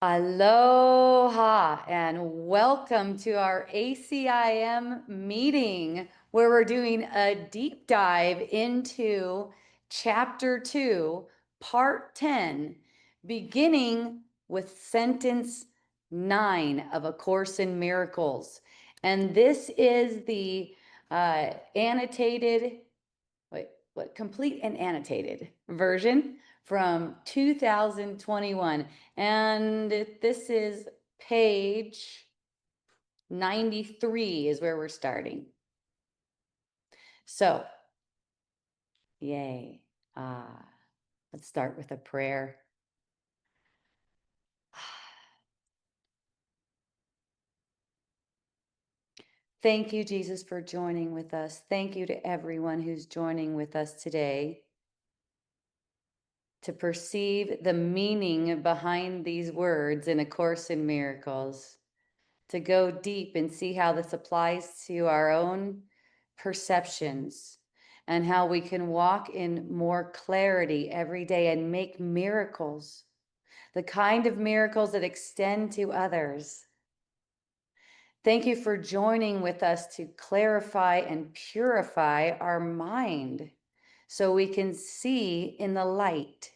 Aloha and welcome to our ACIM meeting where we're doing a deep dive into Chapter 2, Part 10, beginning with Sentence 9 of A Course in Miracles. And this is the complete and annotated version from 2021. And this is page 93 is where we're starting. So, yay. Let's start with a prayer. Thank you, Jesus, for joining with us. Thank you to everyone who's joining with us today to perceive the meaning behind these words in A Course in Miracles, to go deep and see how this applies to our own perceptions and how we can walk in more clarity every day and make miracles, the kind of miracles that extend to others. Thank you for joining with us to clarify and purify our mind so we can see in the light.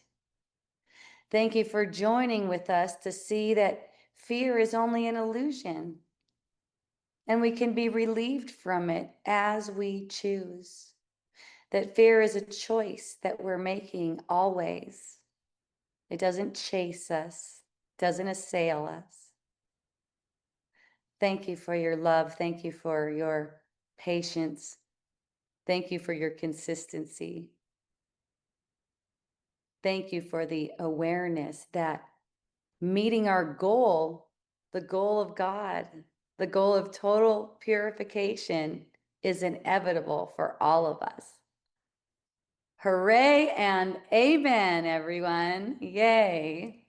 Thank you for joining with us to see that fear is only an illusion and we can be relieved from it as we choose. That fear is a choice that we're making always. It doesn't chase us, doesn't assail us. Thank you for your love. Thank you for your patience. Thank you for your consistency. Thank you for the awareness that meeting our goal, the goal of God, the goal of total purification, is inevitable for all of us. Hooray and amen, everyone. Yay.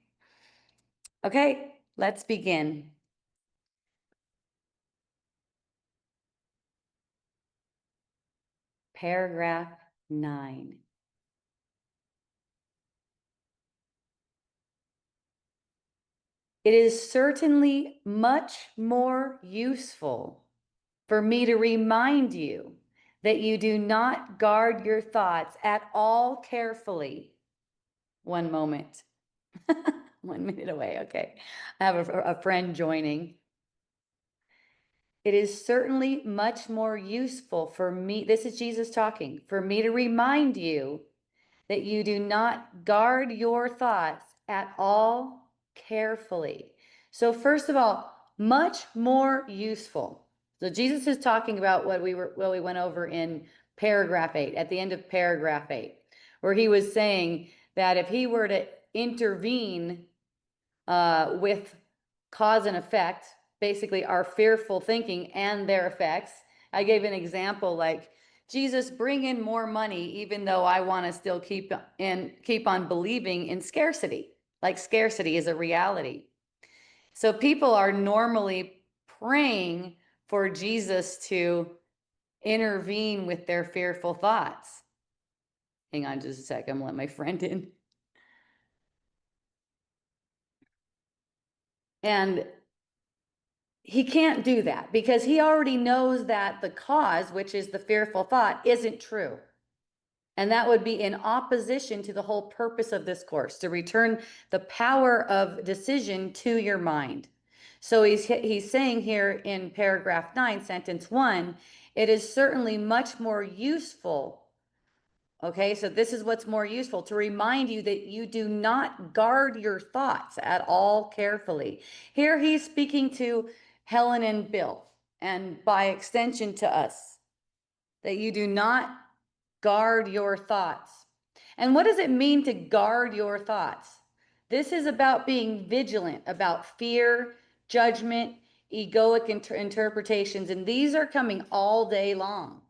Okay, let's begin. Paragraph 9. It is certainly much more useful for me to remind you that you do not guard your thoughts at all carefully. One moment. 1 minute away. Okay. I have a friend joining. It is certainly much more useful for me, this is Jesus talking, for me to remind you that you do not guard your thoughts at all carefully. So first of all, much more useful. So Jesus is talking about what we went over in paragraph 8, at the end of paragraph 8, where he was saying that if he were to intervene with cause and effect, basically our fearful thinking and their effects. I gave an example like, Jesus, bring in more money, even though I want to still keep on believing in scarcity. Like scarcity is a reality. So people are normally praying for Jesus to intervene with their fearful thoughts. Hang on just a sec. I'm gonna let my friend in. And he can't do that because he already knows that the cause, which is the fearful thought, isn't true. And that would be in opposition to the whole purpose of this course, to return the power of decision to your mind. So he's saying here in paragraph 9, sentence 1, it is certainly much more useful. Okay, so this is what's more useful, to remind you that you do not guard your thoughts at all carefully. Here he's speaking to Helen and Bill, and by extension to us, that you do not guard your thoughts. And what does it mean to guard your thoughts? This is about being vigilant about fear, judgment, egoic interpretations, and these are coming all day long.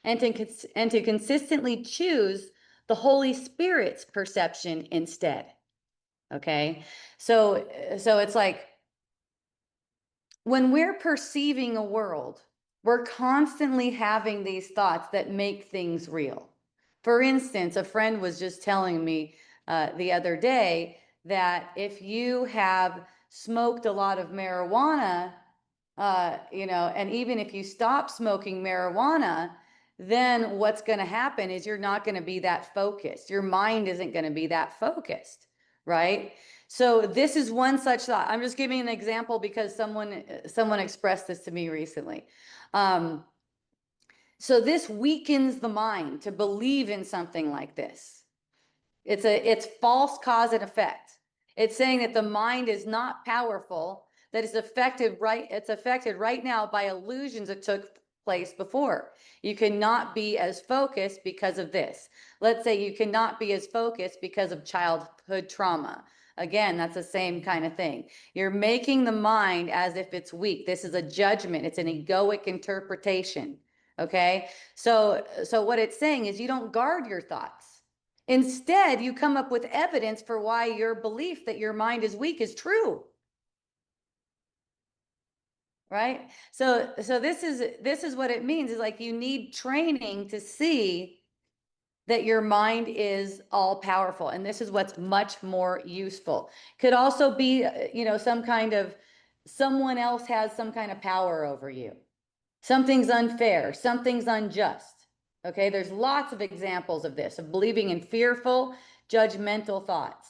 And to consistently choose the Holy Spirit's perception instead. Okay, so it's like when we're perceiving a world, we're constantly having these thoughts that make things real. For instance, a friend was just telling me the other day that if you have smoked a lot of marijuana, and even if you stop smoking marijuana, then what's going to happen is you're not going to be that focused. Your mind isn't going to be that focused, right? So this is one such thought. I'm just giving an example because someone expressed this to me recently. So this weakens the mind to believe in something like this. It's false cause and effect. It's saying that the mind is not powerful, that it's affected right now by illusions that took place before. You cannot be as focused because of this. Let's say you cannot be as focused because of childhood trauma. Again, that's the same kind of thing. You're making the mind as if it's weak. This is a judgment. It's an egoic interpretation. Okay? So what it's saying is you don't guard your thoughts. Instead, you come up with evidence for why your belief that your mind is weak is true. Right? So this is what it means, is like you need training to see that your mind is all powerful, and this is what's much more useful. Could also be, some kind of, someone else has some kind of power over you. Something's unfair, something's unjust. Okay, there's lots of examples of this, of believing in fearful, judgmental thoughts.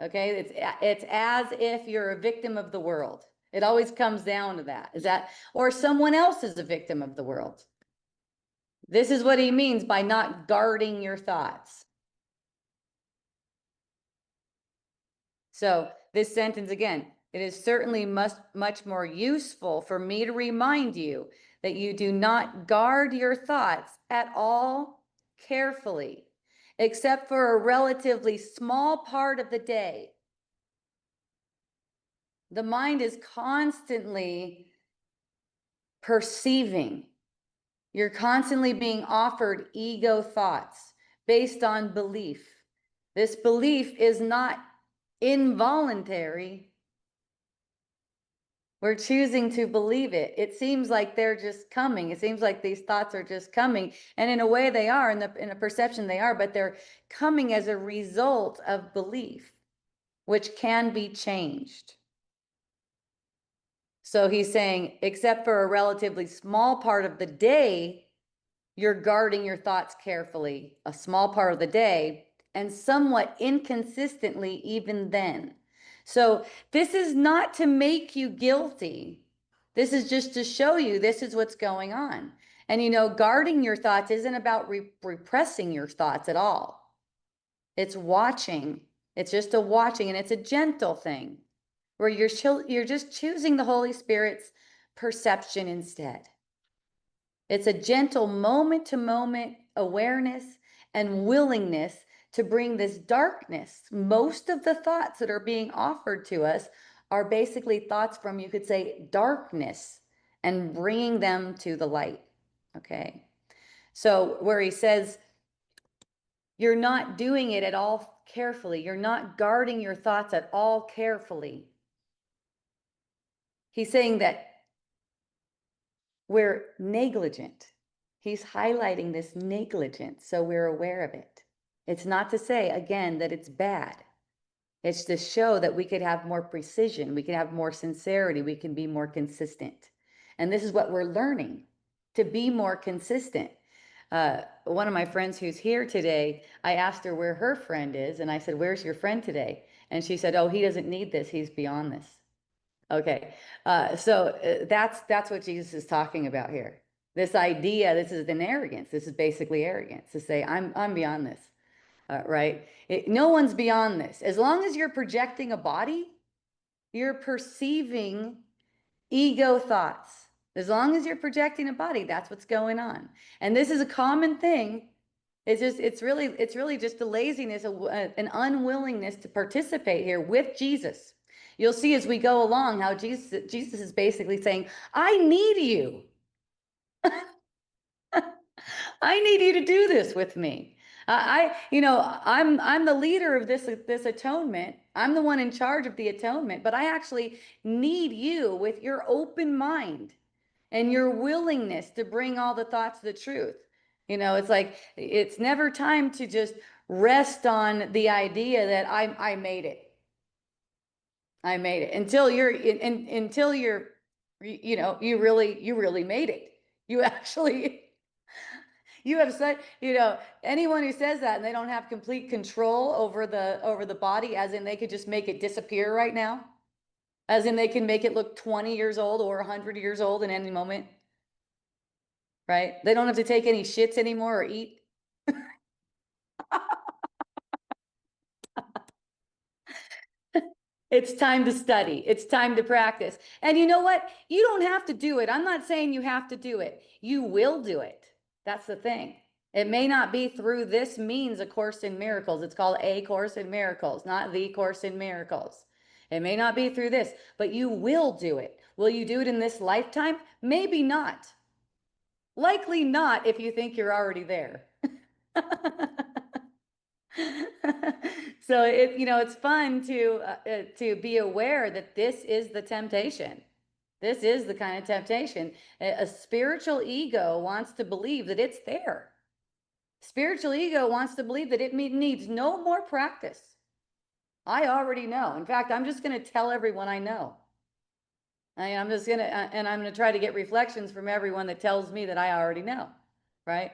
Okay, it's as if you're a victim of the world. It always comes down to that. Is that, or someone else is a victim of the world. This is what he means by not guarding your thoughts. So this sentence again, it is certainly much more useful for me to remind you that you do not guard your thoughts at all carefully, except for a relatively small part of the day. The mind is constantly perceiving. You're constantly being offered ego thoughts based on belief. This belief is not involuntary. We're choosing to believe it. It seems like they're just coming. It seems like these thoughts are just coming. And in a way they are, in a perception they are, but they're coming as a result of belief, which can be changed. So he's saying, except for a relatively small part of the day, you're guarding your thoughts carefully, a small part of the day, and somewhat inconsistently even then. So this is not to make you guilty. This is just to show you this is what's going on. And guarding your thoughts isn't about repressing your thoughts at all. It's watching. It's just a watching, and it's a gentle thing where you're just choosing the Holy Spirit's perception instead. It's a gentle moment-to-moment awareness and willingness to bring this darkness. Most of the thoughts that are being offered to us are basically thoughts from, you could say, darkness, and bringing them to the light. Okay. So where he says, you're not doing it at all carefully, you're not guarding your thoughts at all carefully. He's saying that we're negligent. He's highlighting this negligence so we're aware of it. It's not to say, again, that it's bad. It's to show that we could have more precision, we can have more sincerity, we can be more consistent. And this is what we're learning, to be more consistent. One of my friends who's here today, I asked her where her friend is, and I said, where's your friend today? And she said, oh, he doesn't need this, he's beyond this. Okay, so that's what Jesus is talking about here. This idea, this is an arrogance. This is basically arrogance to say, I'm beyond this, right? No one's beyond this. As long as you're projecting a body, you're perceiving ego thoughts. As long as you're projecting a body, that's what's going on. And this is a common thing. It's really just a laziness, an unwillingness to participate here with Jesus. You'll see as we go along how Jesus is basically saying, I need you. I need you to do this with me. I'm the leader of this atonement. I'm the one in charge of the atonement, but I actually need you with your open mind and your willingness to bring all the thoughts to the truth. It's like, it's never time to just rest on the idea that I made it. I made it until until you're, you really made it. You actually, you have such, anyone who says that and they don't have complete control over the body, as in they could just make it disappear right now, as in they can make it look 20 years old or 100 years old in any moment, right? They don't have to take any shits anymore or eat. It's time to study. It's time to practice. And you know what? You don't have to do it. I'm not saying you have to do it. You will do it. That's the thing. It may not be through this means, A Course in Miracles. It's called A Course in Miracles, not The Course in Miracles. It may not be through this, but you will do it. Will you do it in this lifetime? Maybe not. Likely not if you think you're already there. So it's fun to be aware that this is the temptation. This is the kind of temptation. A spiritual ego wants to believe that it's there. Spiritual ego wants to believe that it needs no more practice. I already know. In fact, I'm just going to tell everyone I know. I'm just going to, and I'm going to try to get reflections from everyone that tells me that I already know, right?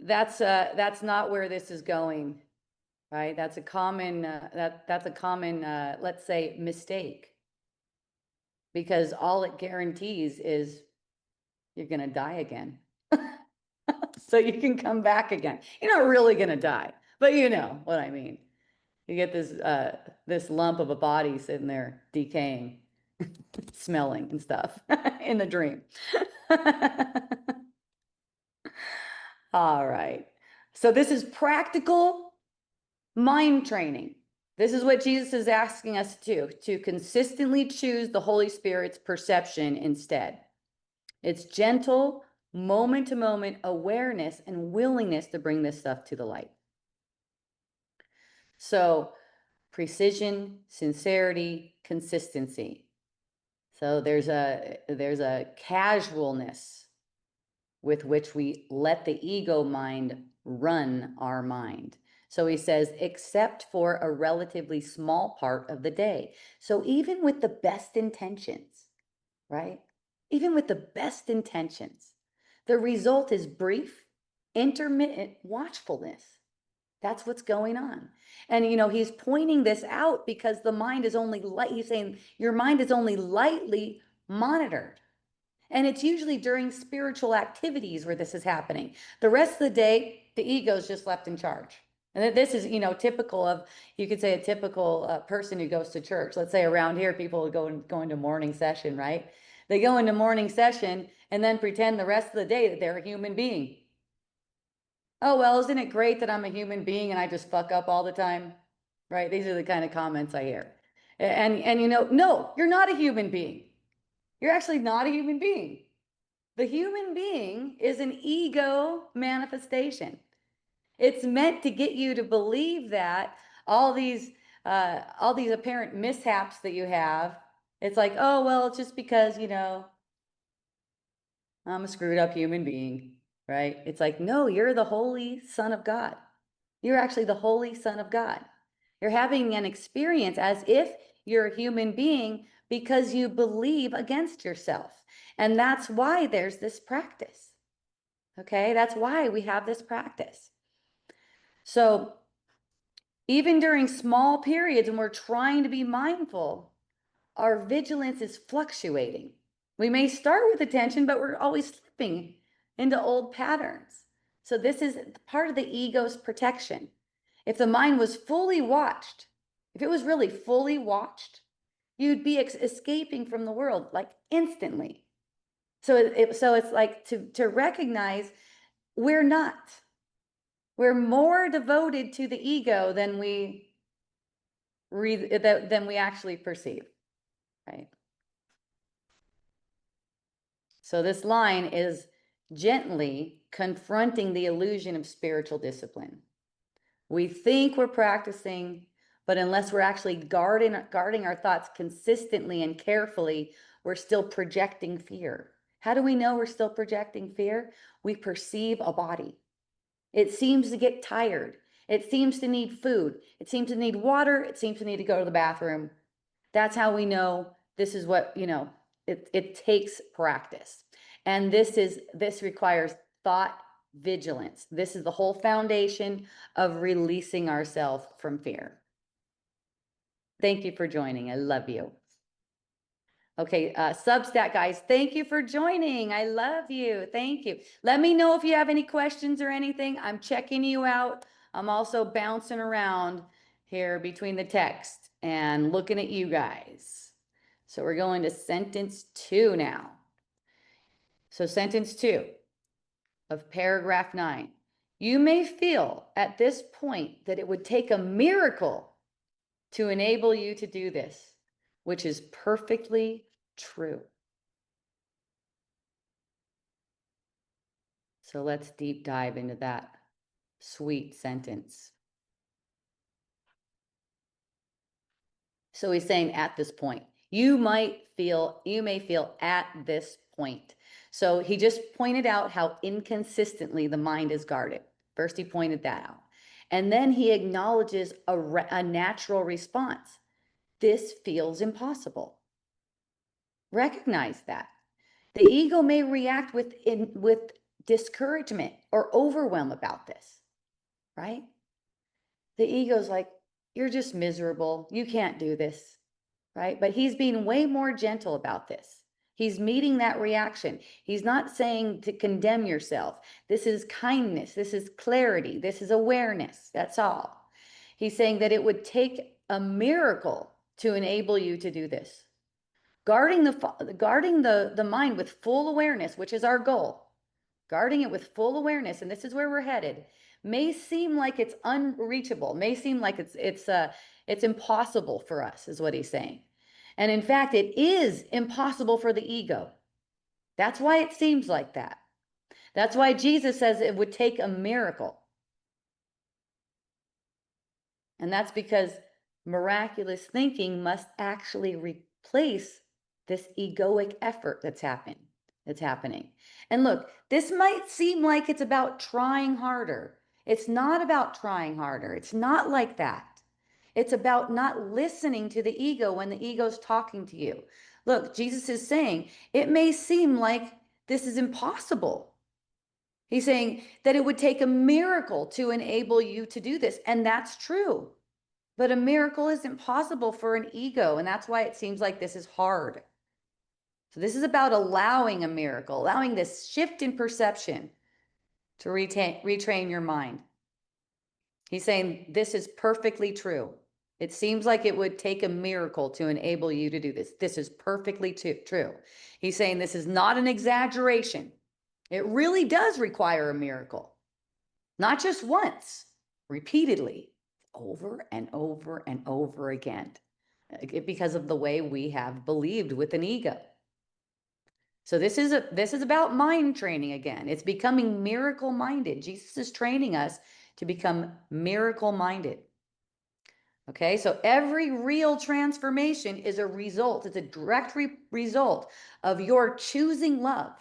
That's not where this is going. Right? That's a common, let's say, mistake, because all it guarantees is you're going to die again. So you can come back again. You're not really going to die, but you know what I mean. You get this lump of a body sitting there decaying, smelling and stuff in the dream. All right. So this is practical mind training. This is what Jesus is asking us to consistently choose the Holy Spirit's perception instead. It's gentle, moment to moment awareness and willingness to bring this stuff to the light. So precision, sincerity, consistency. So there's a casualness with which we let the ego mind run our mind. So he says, except for a relatively small part of the day. So even with the best intentions, right? Even with the best intentions, the result is brief, intermittent watchfulness. That's what's going on. And, he's pointing this out because the mind is only he's saying your mind is only lightly monitored. And it's usually during spiritual activities where this is happening. The rest of the day, the ego is just left in charge. And this is, typical of, you could say, a typical person who goes to church. Let's say around here, people go into morning session, right? They go into morning session and then pretend the rest of the day that they're a human being. Oh, well, isn't it great that I'm a human being and I just fuck up all the time? Right? These are the kind of comments I hear. And no, you're not a human being. You're actually not a human being. The human being is an ego manifestation. It's meant to get you to believe that all these apparent mishaps that you have, it's like, oh, well, it's just because, I'm a screwed up human being, right? It's like, no, you're the Holy Son of God. You're actually the Holy Son of God. You're having an experience as if you're a human being because you believe against yourself. And that's why there's this practice. Okay, that's why we have this practice. So even during small periods when we're trying to be mindful, our vigilance is fluctuating. We may start with attention, but we're always slipping into old patterns. So this is part of the ego's protection. If the mind was fully watched, if it was really fully watched, you'd be escaping from the world like instantly. So it's like to recognize we're not. We're more devoted to the ego than we actually perceive, right? So this line is gently confronting the illusion of spiritual discipline. We think we're practicing, but unless we're actually guarding our thoughts consistently and carefully, we're still projecting fear. How do we know we're still projecting fear? We perceive a body. It seems to get tired. It seems to need food. It seems to need water. It seems to need to go to the bathroom. That's how we know this is what, it takes practice. And this requires thought vigilance. This is the whole foundation of releasing ourselves from fear. Thank you for joining. I love you. Okay, Substack guys, thank you for joining. I love you. Thank you. Let me know if you have any questions or anything. I'm checking you out. I'm also bouncing around here between the text and looking at you guys. So we're going to sentence 2 now. So sentence 2 of paragraph 9. You may feel at this point that it would take a miracle to enable you to do this, which is perfectly true. So let's deep dive into that sweet sentence. So he's saying at this point, you may feel at this point. So he just pointed out how inconsistently the mind is guarded. First, he pointed that out. And then he acknowledges a natural response. This feels impossible. Recognize that. The ego may react with discouragement or overwhelm about this, right? The ego's like, you're just miserable. You can't do this, right? But he's being way more gentle about this. He's meeting that reaction. He's not saying to condemn yourself. This is kindness. This is clarity. This is awareness. That's all. He's saying that it would take a miracle to enable you to do this. Guarding the mind with full awareness, which is our goal, guarding it with full awareness, and this is where we're headed, may seem like it's unreachable, may seem like it's impossible for us, is what he's saying. And in fact, it is impossible for the ego. That's why it seems like that. That's why Jesus says it would take a miracle. And that's because miraculous thinking must actually replace this egoic effort that's happening. And look, this might seem like it's about trying harder. It's not about trying harder. It's not like that. It's about not listening to the ego when the ego's talking to you. Look, Jesus is saying, it may seem like this is impossible. He's saying that it would take a miracle to enable you to do this. And that's true. But a miracle isn't possible for an ego. And that's why it seems like this is hard. So this is about allowing a miracle, allowing this shift in perception to retrain your mind. He's saying this is perfectly true. It seems like it would take a miracle to enable you to do this. This is perfectly true. He's saying this is not an exaggeration. It really does require a miracle. Not just once, repeatedly, over and over and over again, because of the way we have believed with an ego. So this is about mind training again. It's becoming miracle minded. Jesus is training us to become miracle minded. Okay, so every real transformation is a result, it's a direct result of your choosing love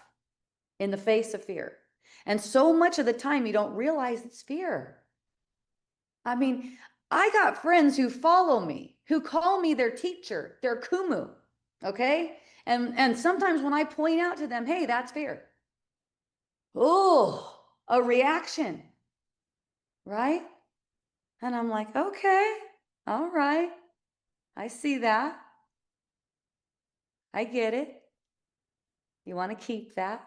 in the face of fear. And so much of the time you don't realize it's fear. I mean, I got friends who follow me, who call me their teacher, their kumu, okay? And sometimes when I point out to them, hey, that's fear. Oh, a reaction, right? And I'm like, okay, all right. I see that. I get it. You want to keep that?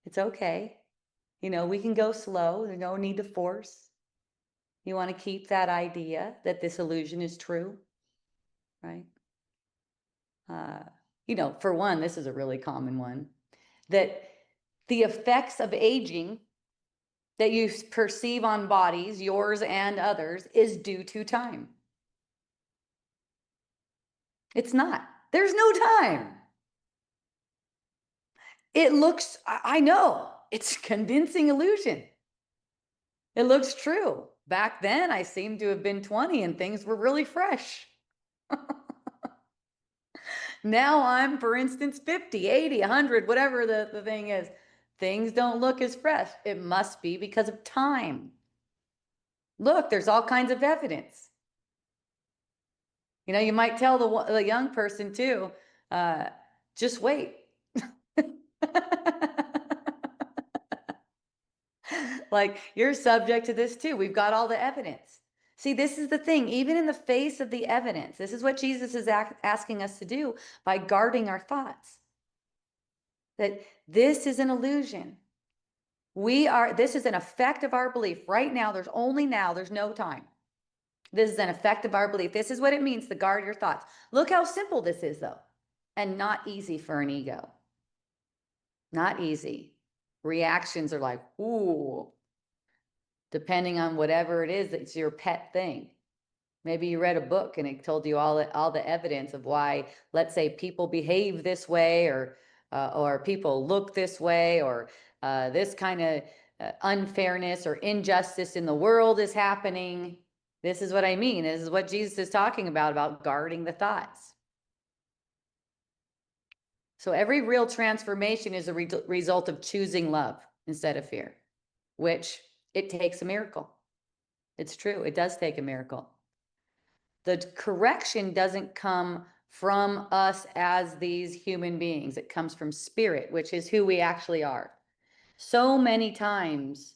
It's okay. We can go slow. There's no need to force. You want to keep that idea that this illusion is true, right? For one, this is a really common one, that the effects of aging that you perceive on bodies, yours and others, is due to time. It's not. There's no time. It looks, I know, it's a convincing illusion. It looks true. Back then, I seemed to have been 20 and things were really fresh. Now I'm, for instance, 50, 80, 100, whatever the thing is. Things don't look as fresh. It must be because of time. Look, there's all kinds of evidence. You know, you might tell the young person too, just wait. Like, you're subject to this too. We've got all the evidence. See, this is the thing, even in the face of the evidence, this is what Jesus is asking us to do by guarding our thoughts. That this is an illusion. This is an effect of our belief. Right now, there's no time. This is an effect of our belief. This is what it means to guard your thoughts. Look how simple this is, though, and not easy for an ego. Not easy. Reactions are like, ooh, depending on whatever it is that's your pet thing. Maybe you read a book and it told you all the evidence of why, let's say, people behave this way, or people look this way, or this kind of unfairness or injustice in the world is happening. This is what I mean. This is what Jesus is talking about guarding the thoughts. So every real transformation is a result of choosing love instead of fear, which it takes a miracle. It's true. It does take a miracle. The correction doesn't come from us as these human beings. It comes from spirit, which is who we actually are. So many times,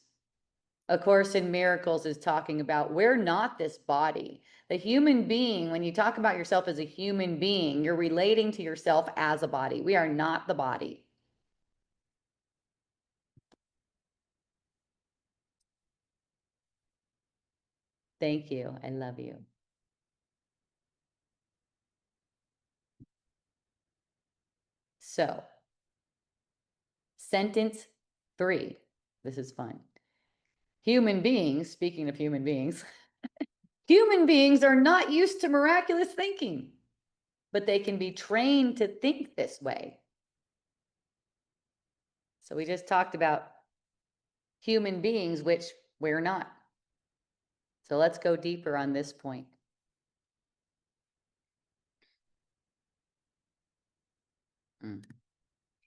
A Course in Miracles is talking about we're not this body. The human being, when you talk about yourself as a human being, you're relating to yourself as a body. We are not the body. Thank you. I love you. So, sentence 3. This is fun. Human beings, speaking of human beings, human beings are not used to miraculous thinking, but they can be trained to think this way. So we just talked about human beings, which we're not. So let's go deeper on this point.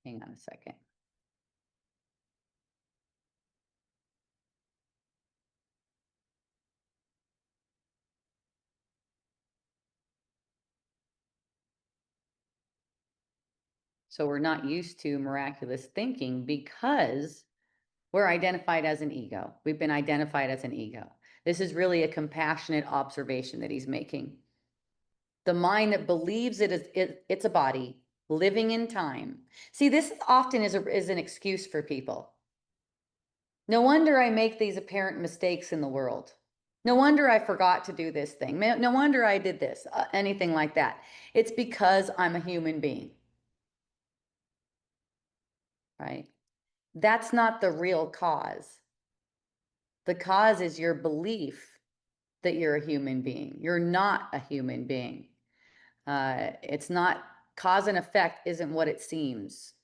Hang on a second. So we're not used to miraculous thinking because we're identified as an ego. We've been identified as an ego. This is really a compassionate observation that he's making. The mind that believes it's a body living in time. See, this often is an excuse for people. No wonder I make these apparent mistakes in the world. No wonder I forgot to do this thing. No wonder I did this, anything like that. It's because I'm a human being, right? That's not the real cause. The cause is your belief that you're a human being. You're not a human being. It's not, cause and effect isn't what it seems.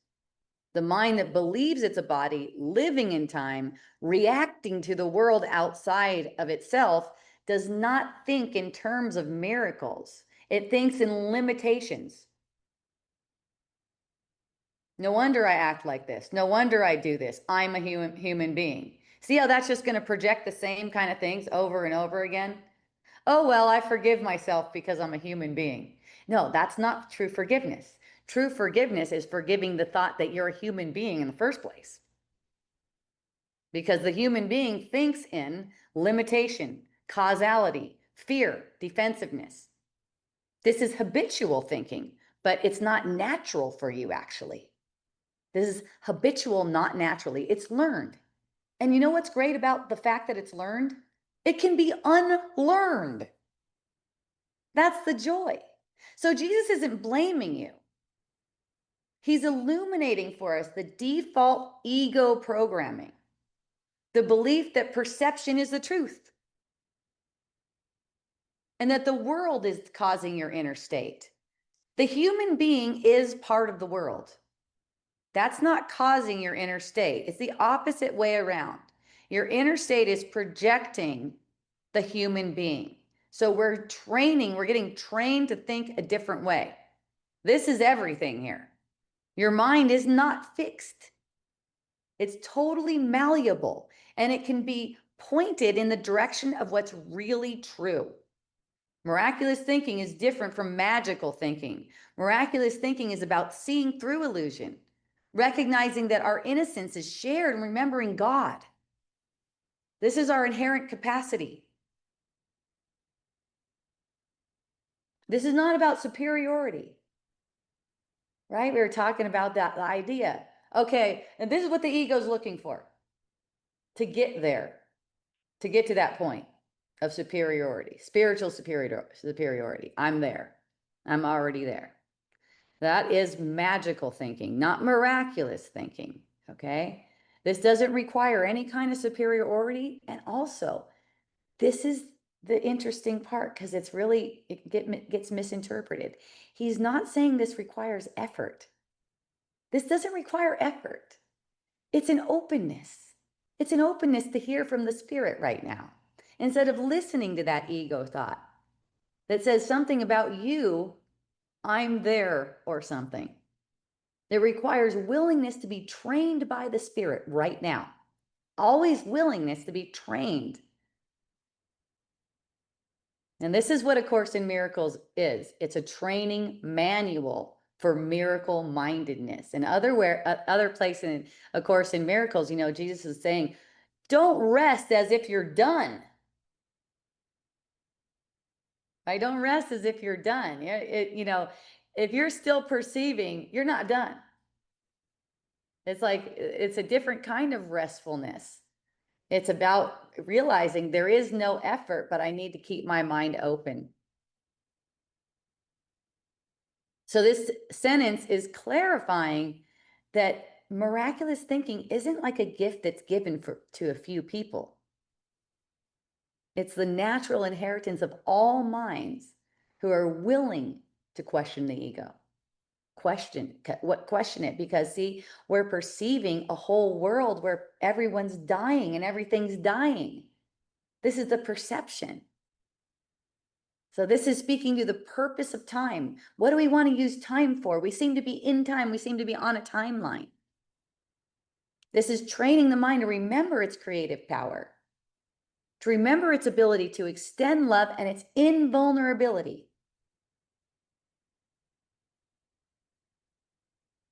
The mind that believes it's a body living in time, reacting to the world outside of itself, does not think in terms of miracles. It thinks in limitations. No wonder I act like this. No wonder I do this. I'm a human being. See how that's just going to project the same kind of things over and over again? Oh, well, I forgive myself because I'm a human being. No, that's not true forgiveness. True forgiveness is forgiving the thought that you're a human being in the first place. Because the human being thinks in limitation, causality, fear, defensiveness. This is habitual thinking, but it's not natural for you, actually. This is habitual, not naturally. It's learned. And you know what's great about the fact that it's learned? It can be unlearned. That's the joy. So Jesus isn't blaming you. He's illuminating for us the default ego programming, the belief that perception is the truth, and that the world is causing your inner state. The human being is part of the world. That's not causing your inner state. It's the opposite way around. Your inner state is projecting the human being. So we're getting trained to think a different way. This is everything here. Your mind is not fixed. It's totally malleable, and it can be pointed in the direction of what's really true. Miraculous thinking is different from magical thinking. Miraculous thinking is about seeing through illusion, recognizing that our innocence is shared and remembering God. This is our inherent capacity. This is not about superiority, right? We were talking about that idea. Okay, and this is what the ego is looking for to get there, to get to that point of superiority, spiritual superiority. I'm there. I'm already there. That is magical thinking, not miraculous thinking. Okay. This doesn't require any kind of superiority. And also, this is the interesting part because it gets misinterpreted. He's not saying this requires effort. This doesn't require effort. It's an openness. It's an openness to hear from the spirit right now instead of listening to that ego thought that says something about you, I'm there or something. It requires willingness to be trained by the spirit right now. Always willingness to be trained. And this is what A Course in Miracles is. It's a training manual for miracle mindedness. And other place in A Course in Miracles, Jesus is saying, don't rest as if you're done. Right? Don't rest as if you're done. If you're still perceiving, you're not done. It's like, it's a different kind of restfulness. It's about realizing there is no effort, but I need to keep my mind open. So this sentence is clarifying that miraculous thinking isn't like a gift that's given to a few people. It's the natural inheritance of all minds who are willing to question the ego. Question it, because see, we're perceiving a whole world where everyone's dying and everything's dying. This is the perception. So this is speaking to the purpose of time. What do we want to use time for? We seem to be in time. We seem to be on a timeline. This is training the mind to remember its creative power, to remember its ability to extend love and its invulnerability.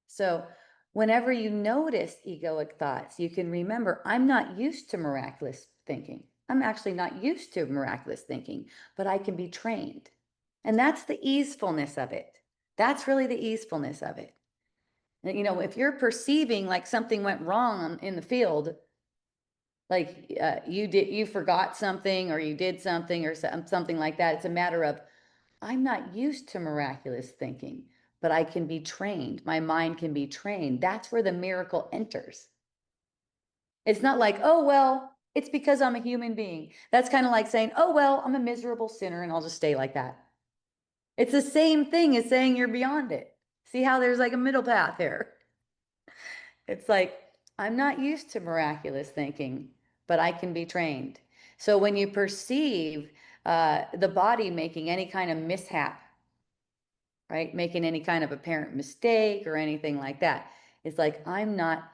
So whenever you notice egoic thoughts, you can remember, I'm not used to miraculous thinking. I'm actually not used to miraculous thinking, but I can be trained. And that's the easefulness of it. That's really the easefulness of it. If you're perceiving like something went wrong in the field, like you forgot something or you did something or something like that, it's a matter of, I'm not used to miraculous thinking, but I can be trained. My mind can be trained. That's where the miracle enters. It's not like, oh, well, it's because I'm a human being. That's kind of like saying, oh, well, I'm a miserable sinner and I'll just stay like that. It's the same thing as saying you're beyond it. See how there's like a middle path here? It's like, I'm not used to miraculous thinking, but I can be trained. So when you perceive the body making any kind of mishap, right? Making any kind of apparent mistake or anything like that. It's like, I'm not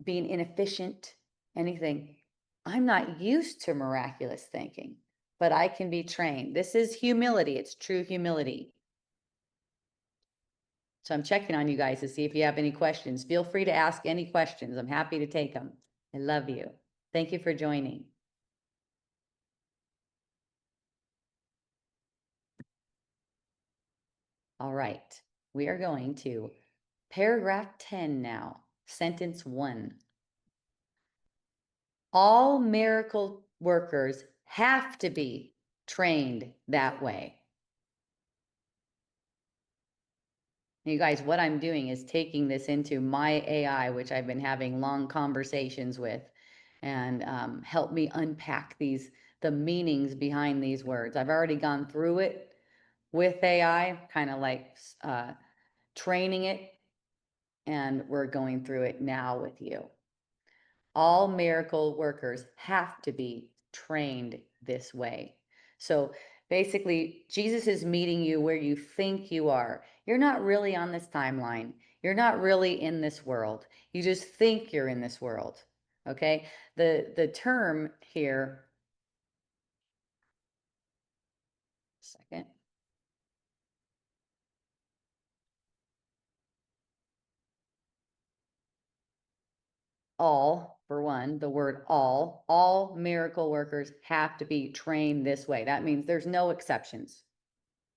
being inefficient, anything. I'm not used to miraculous thinking, but I can be trained. This is humility. It's true humility. So I'm checking on you guys to see if you have any questions. Feel free to ask any questions. I'm happy to take them. I love you. Thank you for joining. All right. We are going to paragraph 10 now, sentence 1. All miracle workers have to be trained that way. You guys, what I'm doing is taking this into my AI, which I've been having long conversations with, and help me unpack the meanings behind these words. I've already gone through it with AI, kind of like training it, and we're going through it now with you. All miracle workers have to be trained this way. So basically, Jesus is meeting you where you think you are. You're not really on this timeline. You're not really in this world. You just think you're in this world. Okay? The term here, second. all, for one, the word all miracle workers have to be trained this way. That means there's no exceptions.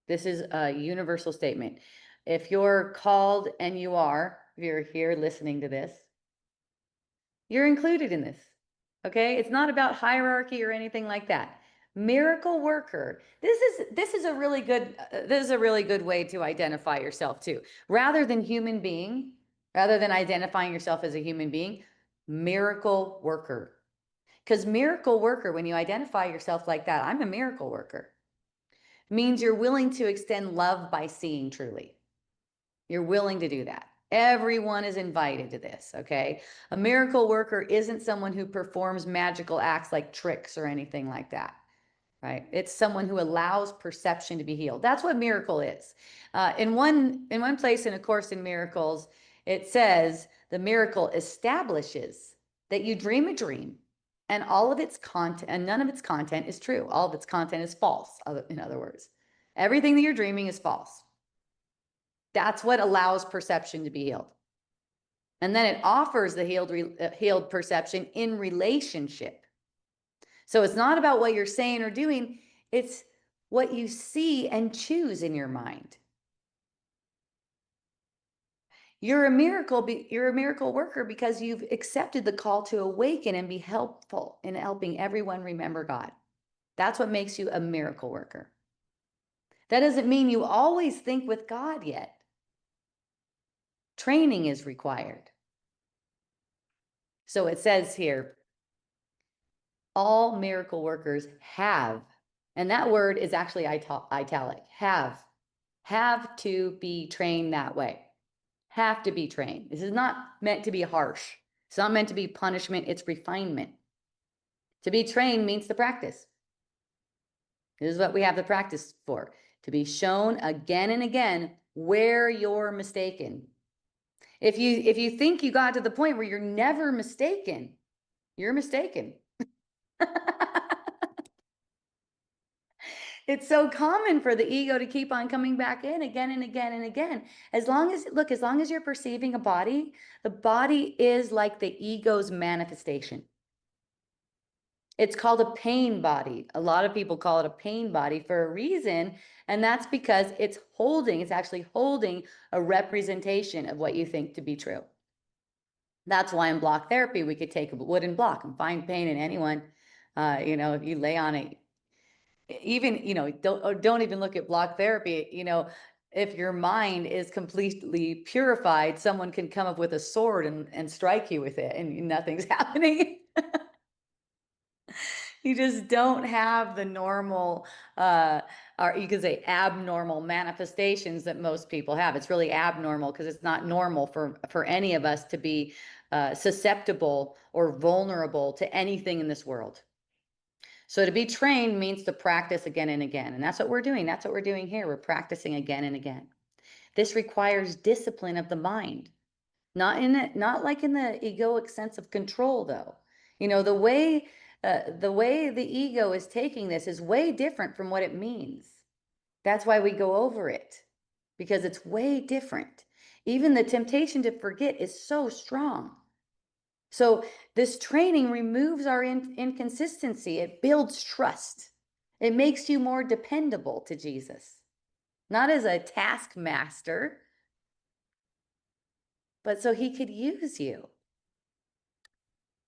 This is a universal statement. If you're called, and you are, if you're here listening to this, you're included in this. Okay? It's not about hierarchy or anything like that. Miracle worker. This is a really good way to identify yourself too. Rather than human being, rather than identifying yourself as a human being, miracle worker. Because miracle worker, when you identify yourself like that, I'm a miracle worker, means you're willing to extend love by seeing truly. You're willing to do that. Everyone is invited to this, okay? A miracle worker isn't someone who performs magical acts like tricks or anything like that, right? It's someone who allows perception to be healed. That's what miracle is. In one place in A Course in Miracles, it says the miracle establishes that you dream a dream, and all of its content, and none of its content is true. All of its content is false, in other words. Everything that you're dreaming is false. That's what allows perception to be healed. And then it offers the healed perception in relationship. So it's not about what you're saying or doing, it's what you see and choose in your mind. You're a miracle worker because you've accepted the call to awaken and be helpful in helping everyone remember God. That's what makes you a miracle worker. That doesn't mean you always think with God yet. Training is required. So it says here, all miracle workers have, and that word is actually italic, have to be trained that way. Have to be trained. This is not meant to be harsh. It's not meant to be punishment, it's refinement. To be trained means to practice. This is what we have the practice for, to be shown again and again where you're mistaken. If you think you got to the point where you're never mistaken, you're mistaken. It's so common for the ego to keep on coming back in again and again and again. As long as you're perceiving a body, the body is like the ego's manifestation. It's called a pain body. A lot of people call it a pain body for a reason, and that's because it's actually holding a representation of what you think to be true. That's why in block therapy, we could take a wooden block and find pain in anyone. If you lay on it, even, don't even look at block therapy. If your mind is completely purified, someone can come up with a sword and strike you with it and nothing's happening. You just don't have the normal, or you could say abnormal manifestations that most people have. It's really abnormal because it's not normal for any of us to be susceptible or vulnerable to anything in this world. So to be trained means to practice again and again. And that's what we're doing. That's what we're doing here. We're practicing again and again. This requires discipline of the mind, not like in the egoic sense of control, though. The way the ego is taking this is way different from what it means. That's why we go over it, because it's way different. Even the temptation to forget is so strong. So this training removes our inconsistency. It builds trust. It makes you more dependable to Jesus, not as a taskmaster, but so he could use you.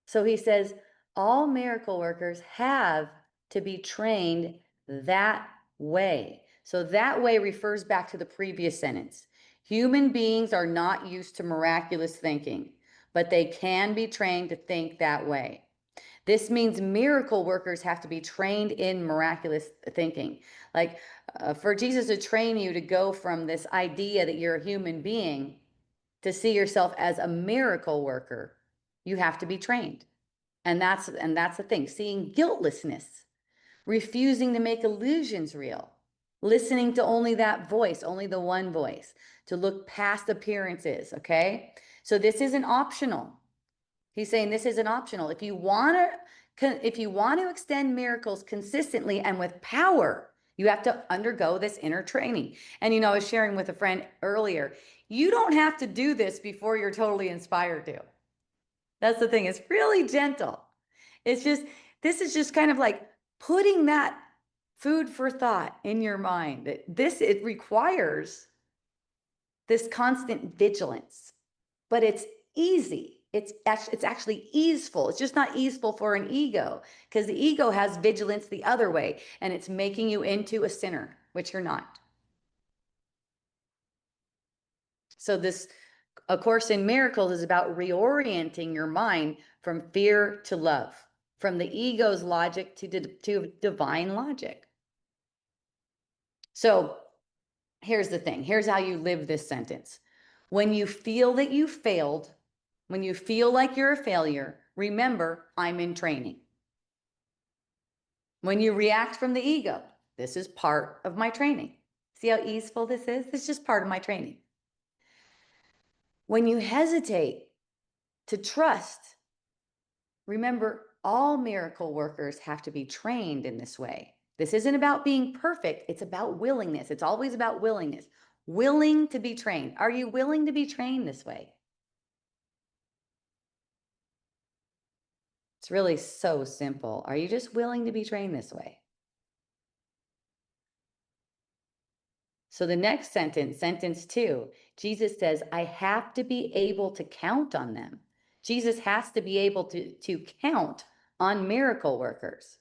So he says, all miracle workers have to be trained that way. So that way refers back to the previous sentence. Human beings are not used to miraculous thinking, but they can be trained to think that way. This means miracle workers have to be trained in miraculous thinking. Like for Jesus to train you to go from this idea that you're a human being to see yourself as a miracle worker, you have to be trained. And that's the thing, seeing guiltlessness, refusing to make illusions real, listening to only that voice, only the one voice, to look past appearances, okay? So this isn't optional. He's saying this isn't optional. If you want to extend miracles consistently and with power, you have to undergo this inner training. And I was sharing with a friend earlier, you don't have to do this before you're totally inspired to. That's the thing. It's really gentle. It's just, this is just kind of like putting that food for thought in your mind. It requires this constant vigilance, but it's easy. It's actually easeful. It's just not easeful for an ego, because the ego has vigilance the other way, and it's making you into a sinner, which you're not. So this A Course in Miracles is about reorienting your mind from fear to love, from the ego's logic to divine logic. So here's the thing. Here's how you live this sentence. When you feel that you failed, when you feel like you're a failure, remember, I'm in training. When you react from the ego, this is part of my training. See how easeful this is? This is just part of my training. When you hesitate to trust, remember, all miracle workers have to be trained in this way. This isn't about being perfect. It's about willingness. It's always about willingness. Willing to be trained. Are you willing to be trained this way? It's really so simple. Are you just willing to be trained this way? So the next sentence, sentence 2, Jesus says, I have to be able to count on them. Jesus has to be able to count on miracle workers.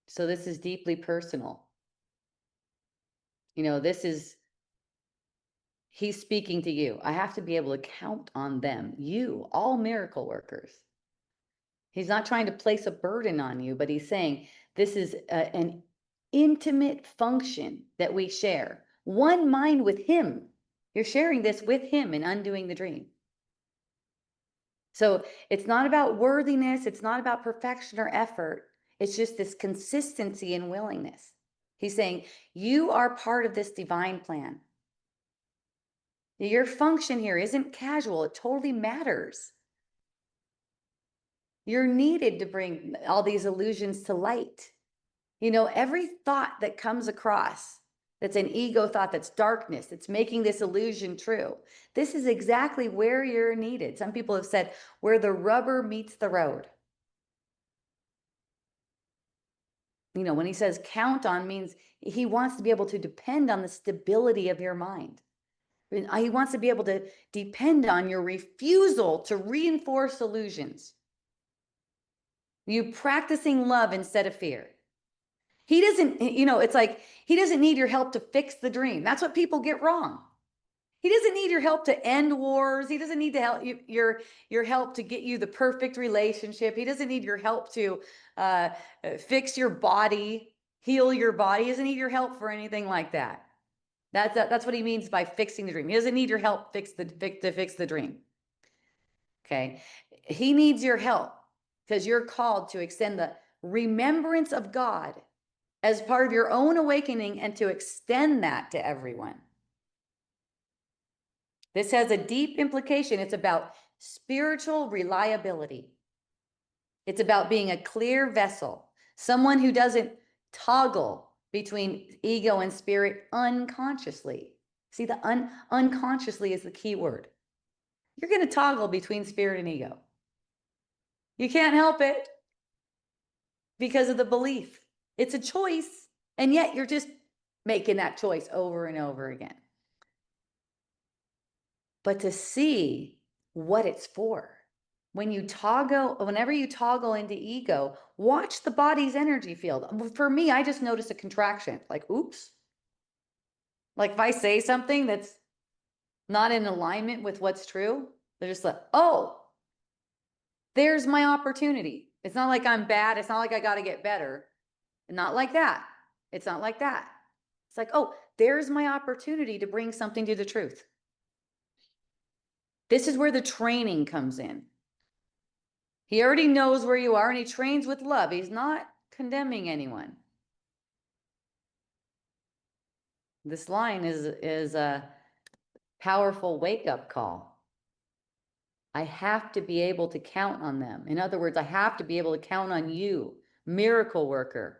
So this is deeply personal. He's speaking to you. I have to be able to count on them, you, all miracle workers. He's not trying to place a burden on you, but he's saying this is an intimate function that we share. One mind with him. You're sharing this with him in undoing the dream. So it's not about worthiness. It's not about perfection or effort. It's just this consistency and willingness. He's saying, you are part of this divine plan. Your function here isn't casual. It totally matters. You're needed to bring all these illusions to light. Every thought that comes across that's an ego thought, that's darkness, that's making this illusion true. This is exactly where you're needed. Some people have said where the rubber meets the road. When he says count on, means he wants to be able to depend on the stability of your mind. He wants to be able to depend on your refusal to reinforce illusions. You practicing love instead of fear. He doesn't, it's like he doesn't need your help to fix the dream. That's what people get wrong. He doesn't need your help to end wars. He doesn't need to help your help to get you the perfect relationship. He doesn't need your help to fix your body, heal your body. He doesn't need your help for anything like that. That's what he means by fixing the dream. He doesn't need your help to fix the dream. Okay, he needs your help because you're called to extend the remembrance of God as part of your own awakening and to extend that to everyone. This has a deep implication. It's about spiritual reliability. It's about being a clear vessel, someone who doesn't toggle between ego and spirit unconsciously. See, the unconsciously is the key word. You're going to toggle between spirit and ego. You can't help it because of the belief. It's a choice, and yet you're just making that choice over and over again. But to see what it's for. Whenever you toggle into ego, watch the body's energy field. For me, I just notice a contraction, like, oops. Like if I say something that's not in alignment with what's true, they're just like, oh, there's my opportunity. It's not like I'm bad. It's not like I got to get better. Not like that. It's not like that. It's like, oh, there's my opportunity to bring something to the truth. This is where the training comes in. He already knows where you are and he trains with love. He's not condemning anyone. This line is powerful wake-up call. I have to be able to count on them. In other words, I have to be able to count on you, miracle worker.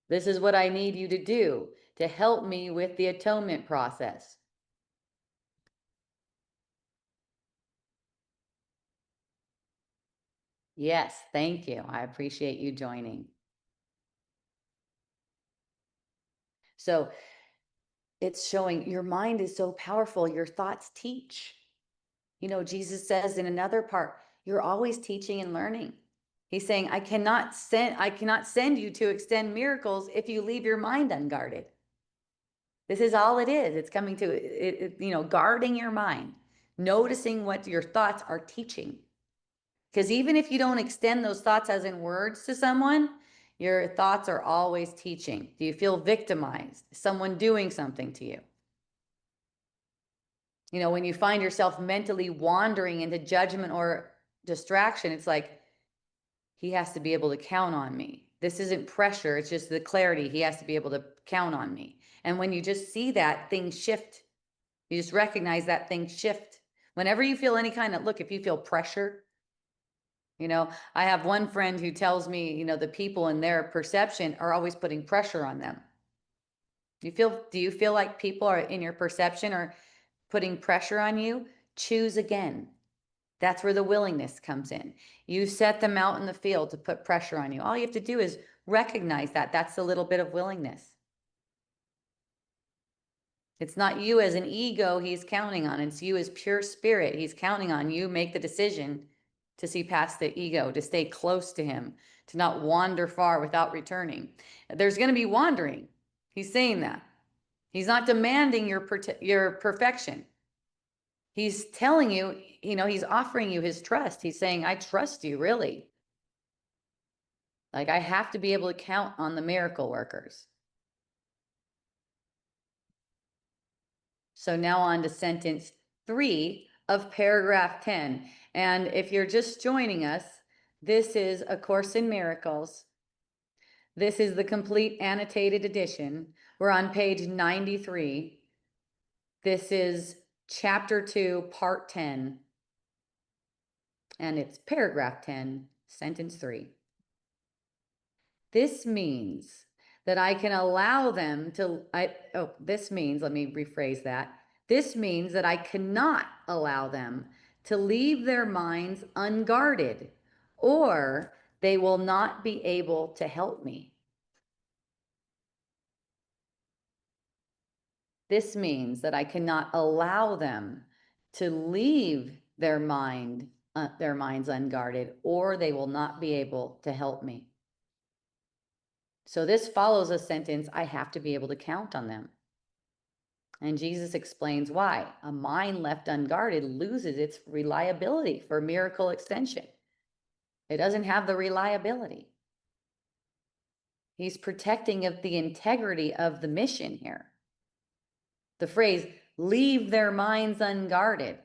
This is what I need you to do to help me with the atonement process. Yes, thank you. I appreciate you joining. So it's showing your mind is so powerful. Your thoughts teach. You know, Jesus says in another part, you're always teaching and learning. He's saying, I cannot send you to extend miracles if you leave your mind unguarded. This is all it is. It's coming to it, guarding your mind, noticing what your thoughts are teaching. Because even if you don't extend those thoughts as in words to someone, your thoughts are always teaching. Do you feel victimized? Is someone doing something to you? You know, when you find yourself mentally wandering into judgment or distraction, it's like, he has to be able to count on me. This isn't pressure, it's just the clarity. He has to be able to count on me. And when you just see that, things shift. You just recognize that things shift. Whenever you feel any kind of, look, if you feel pressure, I have one friend who tells me, the people in their perception are always putting pressure on them. Do you feel like people are in your perception are putting pressure on you? Choose again. That's where the willingness comes in. You set them out in the field to put pressure on you. All you have to do is recognize that. That's a little bit of willingness. It's not you as an ego he's counting on. It's you as pure spirit. He's counting on you. Make the decision to see past the ego, to stay close to him, to not wander far without returning. There's going to be wandering. He's saying that. He's not demanding your perfection. He's telling you, he's offering you his trust. He's saying, I trust you, really. Like, I have to be able to count on the miracle workers. So now on to sentence 3 of paragraph 10. And if you're just joining us, this is A Course in Miracles. This is the complete annotated edition. We're on page 93. This is chapter 2, part 10. And it's paragraph 10, sentence 3. This means that I can allow them to, this means, let me rephrase that. This means that I cannot allow them to leave their minds unguarded, or they will not be able to help me. This means that I cannot allow them to leave their minds unguarded, or they will not be able to help me. So this follows a sentence, I have to be able to count on them. And Jesus explains why. A mind left unguarded loses its reliability for miracle extension. It doesn't have the reliability. He's protecting of the integrity of the mission here. The phrase, leave their minds unguarded.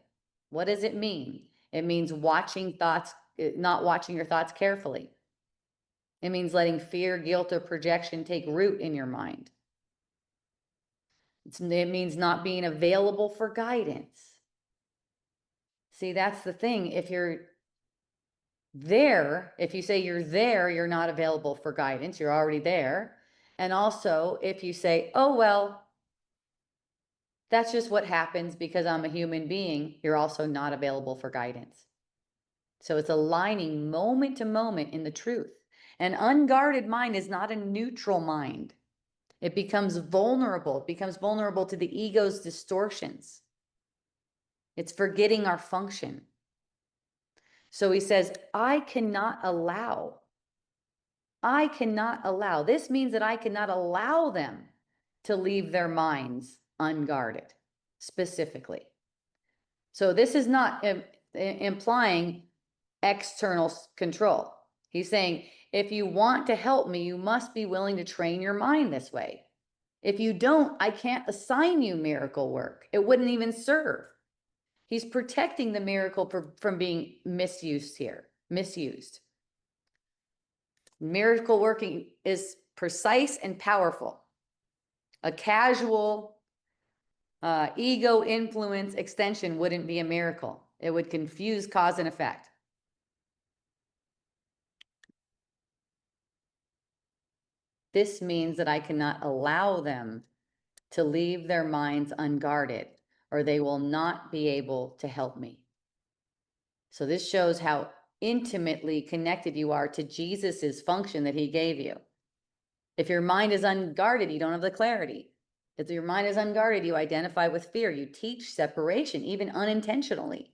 What does it mean? It means not watching your thoughts carefully. It means letting fear, guilt, or projection take root in your mind. It means not being available for guidance. See, that's the thing. If you're there, if you say you're there, you're not available for guidance. You're already there. And also, if you say, oh, well, that's just what happens because I'm a human being, you're also not available for guidance. So it's aligning moment to moment in the truth. An unguarded mind is not a neutral mind. It becomes vulnerable. It becomes vulnerable to the ego's distortions. It's forgetting our function. So he says, I cannot allow. This means that I cannot allow them to leave their minds unguarded, specifically. So this is not implying external control. He's saying, if you want to help me, you must be willing to train your mind this way. If you don't, I can't assign you miracle work. It wouldn't even serve. He's protecting the miracle from being misused here. Misused. Miracle working is precise and powerful. A casual Ego influence extension wouldn't be a miracle. It would confuse cause and effect. This means that I cannot allow them to leave their minds unguarded, or they will not be able to help me. So this shows how intimately connected you are to Jesus's function that he gave you. If your mind is unguarded, you don't have the clarity. If your mind is unguarded, you identify with fear. You teach separation, even unintentionally.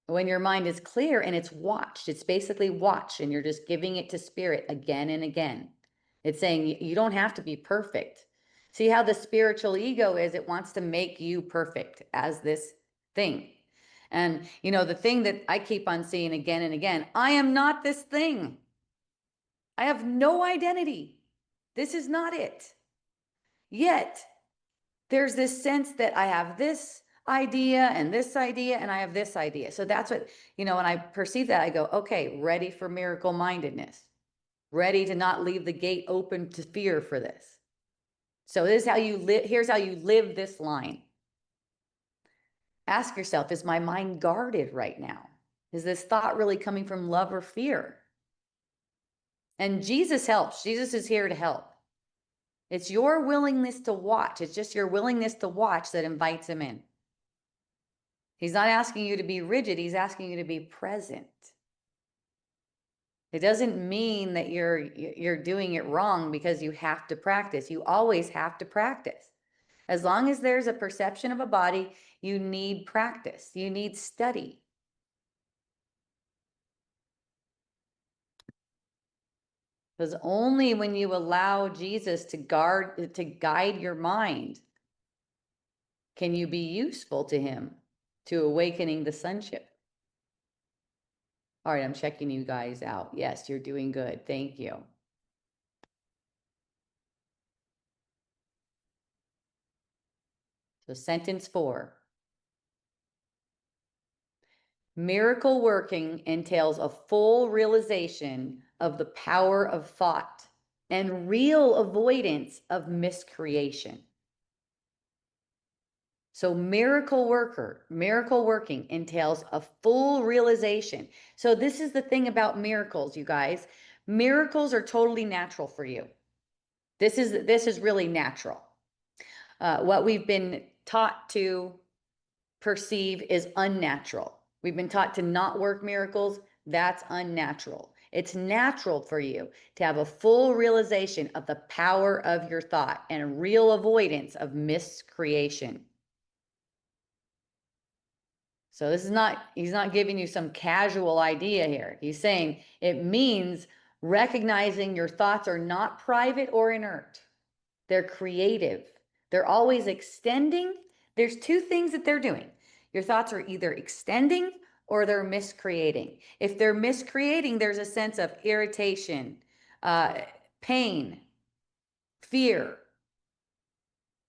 When your mind is clear and it's watched, it's basically watched, and you're just giving it to spirit again and again. It's saying you don't have to be perfect. See how the spiritual ego is? It wants to make you perfect as this thing. And, you know, the thing that I keep on seeing again and again, I am not this thing. I have no identity. This is not it. Yet, there's this sense that I have this idea and this idea and I have this idea. So that's what, you know, when I perceive that, I go, okay, ready for miracle mindedness, ready to not leave the gate open to fear for this. So this is how you live. Here's how you live this line. Ask yourself, is my mind guarded right now? Is this thought really coming from love or fear? And Jesus helps. Jesus is here to help. It's your willingness to watch. It's just your willingness to watch that invites him in. He's not asking you to be rigid. He's asking you to be present. It doesn't mean that you're doing it wrong because you have to practice. You always have to practice. As long as there's a perception of a body, you need practice. You need study. Because only when you allow Jesus to guide your mind can you be useful to him, to awakening the sonship. All right, I'm checking you guys out. Yes, you're doing good. Thank you. So sentence 4. Miracle working entails a full realization of the power of thought and real avoidance of miscreation. So miracle working entails a full realization. So this is the thing about miracles, you guys. Miracles are totally natural for you. This is really natural. What we've been taught to perceive is unnatural. We've been taught to not work miracles. That's unnatural. It's natural for you to have a full realization of the power of your thought and a real avoidance of miscreation. So this is not, he's not giving you some casual idea here. He's saying it means recognizing your thoughts are not private or inert. They're creative. They're always extending. There's two things that they're doing. Your thoughts are either extending or they're miscreating. If they're miscreating, there's a sense of irritation, pain, fear,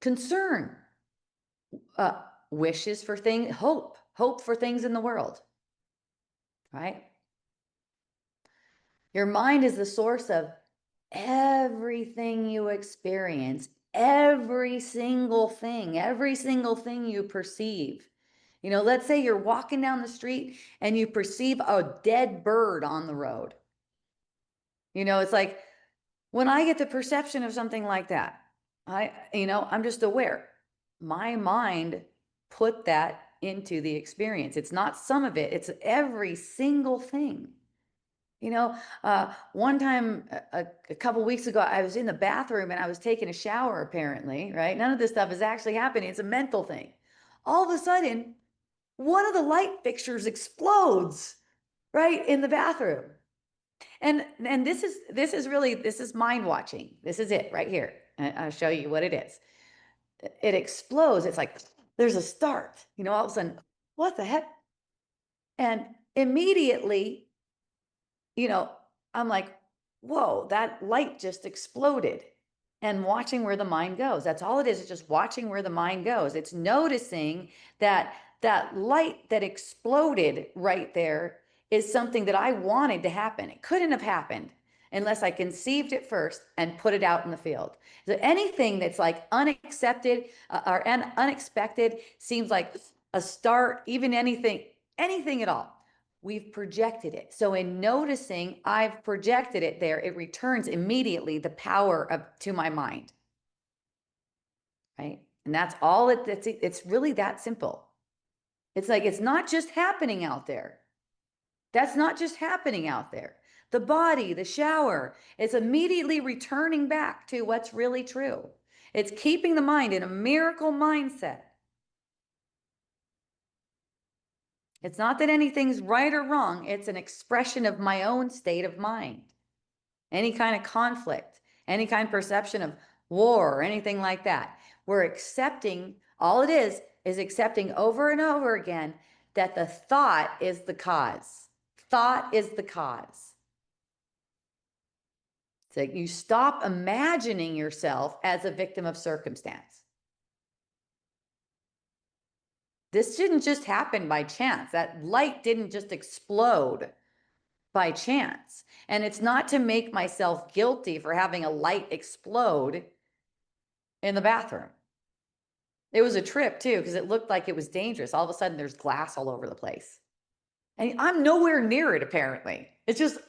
concern, wishes for things, hope for things in the world, right? Your mind is the source of everything you experience, every single thing you perceive. You know, let's say you're walking down the street and you perceive a dead bird on the road. You know, it's like when I get the perception of something like that, I'm just aware. My mind put that into the experience. It's not some of it, it's every single thing. You know, one time a couple weeks ago, I was in the bathroom and I was taking a shower, apparently, right? None of this stuff is actually happening. It's a mental thing. All of a sudden, one of the light fixtures explodes right in the bathroom. And this is mind watching. This is it right here. I'll show you what it is. It explodes. It's like there's a start, you know, all of a sudden, what the heck? And immediately, you know, I'm like, whoa, that light just exploded. And watching where the mind goes. That's all it is. It's just watching where the mind goes. It's noticing that that light that exploded right there is something that I wanted to happen. It couldn't have happened unless I conceived it first and put it out in the field. So anything that's like unaccepted or unexpected seems like a start, even anything at all. We've projected it. So in noticing I've projected it there, it returns immediately the power to my mind. Right? And that's all it's really that simple. It's like, it's not just happening out there. That's not just happening out there. The body, the shower, it's immediately returning back to what's really true. It's keeping the mind in a miracle mindset. It's not that anything's right or wrong. It's an expression of my own state of mind. Any kind of conflict, any kind of perception of war or anything like that. We're accepting, all it is accepting over and over again that the thought is the cause. Thought is the cause. So you stop imagining yourself as a victim of circumstance. This didn't just happen by chance. That light didn't just explode by chance. And it's not to make myself guilty for having a light explode in the bathroom. It was a trip too, because it looked like it was dangerous. All of a sudden there's glass all over the place. And I'm nowhere near it, apparently. It's just,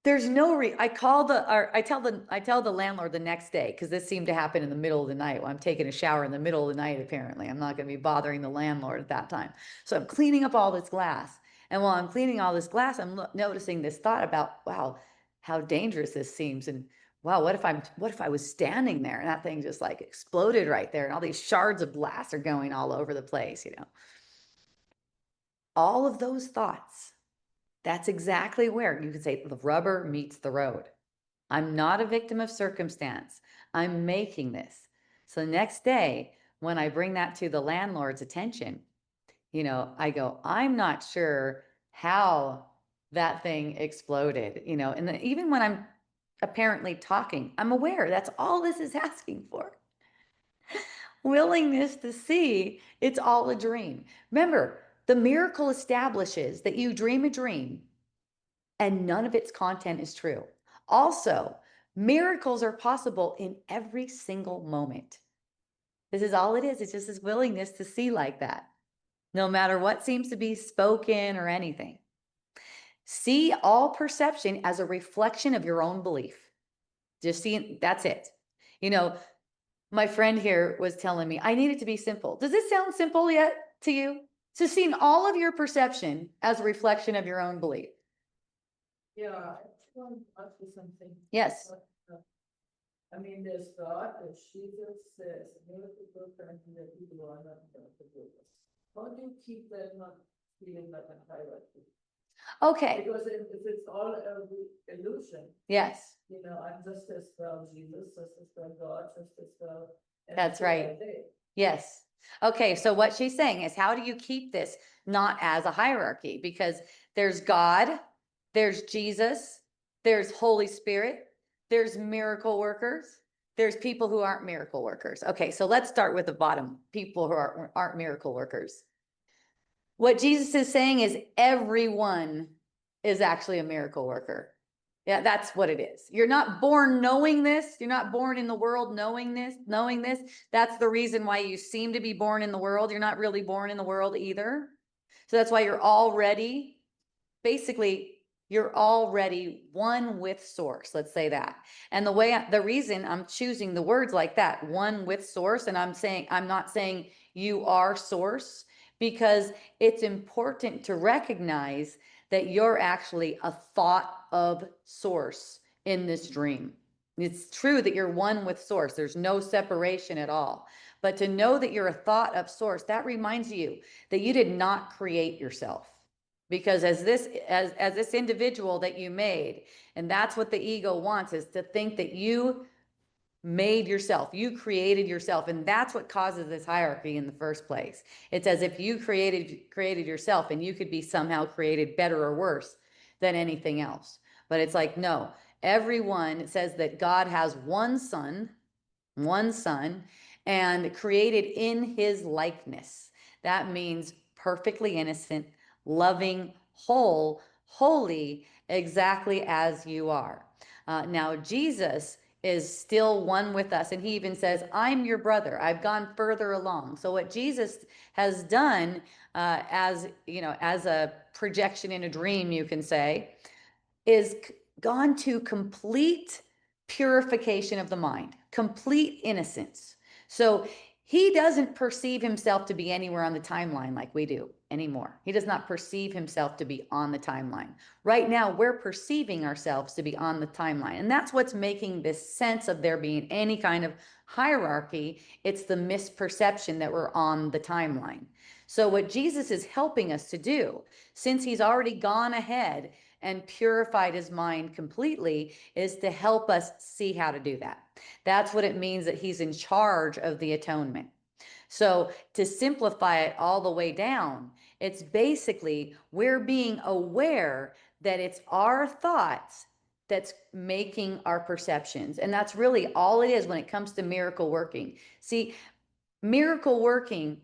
there's no I tell the landlord the next day, because this seemed to happen in the middle of the night when I'm taking a shower in the middle of the night. Apparently I'm not going to be bothering the landlord at that time, so I'm cleaning up all this glass. And while I'm cleaning all this glass, I'm noticing this thought about, wow, how dangerous this seems. And wow, what if I was standing there and that thing just like exploded right there and all these shards of glass are going all over the place, all of those thoughts. That's exactly where you could say the rubber meets the road. I'm not a victim of circumstance. I'm making this. So the next day, when I bring that to the landlord's attention, I go, I'm not sure how that thing exploded, and then even when I'm apparently talking, I'm aware that's all this is asking for. Willingness to see it's all a dream. Remember, the miracle establishes that you dream a dream and none of its content is true. Also, miracles are possible in every single moment. This is all it is. It's just this willingness to see like that, no matter what seems to be spoken or anything. See all perception as a reflection of your own belief. Just see, that's it. My friend here was telling me I need it to be simple. Does this sound simple yet to you? So seeing all of your perception as a reflection of your own belief. Yeah, I want to ask you something. Yes. I mean, there's God, as Jesus says, miracle worker and the people are not miracle workers. How do you keep that not feeling like a hierarchy? Okay. Because if it's all a illusion. Yes. I'm just as well Jesus, just as well God, just as well. That's right. Yes. Okay, so what she's saying is, how do you keep this not as a hierarchy? Because there's God, there's Jesus, there's Holy Spirit, there's miracle workers, there's people who aren't miracle workers. Okay, so let's start with the bottom, people who aren't miracle workers. What Jesus is saying is everyone is actually a miracle worker. Yeah, that's what it is. You're not born knowing this. You're not born in the world knowing this. That's the reason why you seem to be born in the world. You're not really born in the world either. So that's why you're already, basically, you're already one with source. Let's say that. And the reason I'm choosing the words like that, one with source, and I'm not saying you are source, because it's important to recognize that you're actually a thought of source in this dream. It's true that you're one with source. There's no separation at all. But to know that you're a thought of source, that reminds you that you did not create yourself. Because as this individual that you made, and that's what the ego wants, is to think that you made yourself, you created yourself, and that's what causes this hierarchy in the first place. It's as if you created yourself and you could be somehow created better or worse than anything else. But it's like, no, everyone says that God has one son, and created in his likeness. That means perfectly innocent, loving, whole, holy, exactly as you are. Now, Jesus is still one with us, and he even says, I'm your brother. I've gone further along. So what Jesus has done, as you know, as a projection in a dream, you can say, is gone to complete purification of the mind, complete innocence. So he doesn't perceive himself to be anywhere on the timeline like we do anymore. He does not perceive himself to be on the timeline. Right now, we're perceiving ourselves to be on the timeline. And that's what's making this sense of there being any kind of hierarchy. It's the misperception that we're on the timeline. So, what Jesus is helping us to do, since he's already gone ahead and purified his mind completely, is to help us see how to do that. That's what it means that he's in charge of the atonement. So, to simplify it all the way down, it's basically we're being aware that it's our thoughts that's making our perceptions. And that's really all it is when it comes to miracle working. See, miracle working,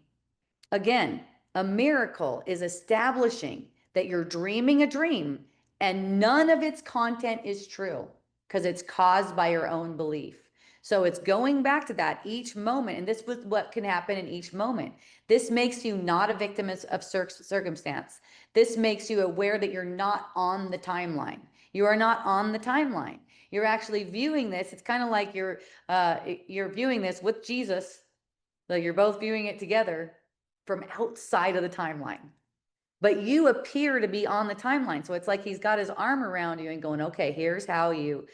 again, a miracle is establishing that you're dreaming a dream and none of its content is true because it's caused by your own belief. So it's going back to that each moment, and this is what can happen in each moment. This makes you not a victim of circumstance. This makes you aware that you're not on the timeline. You are not on the timeline. You're actually viewing this. It's kind of like you're viewing this with Jesus. So you're both viewing it together from outside of the timeline. But you appear to be on the timeline. So it's like he's got his arm around you and going, okay, here's how you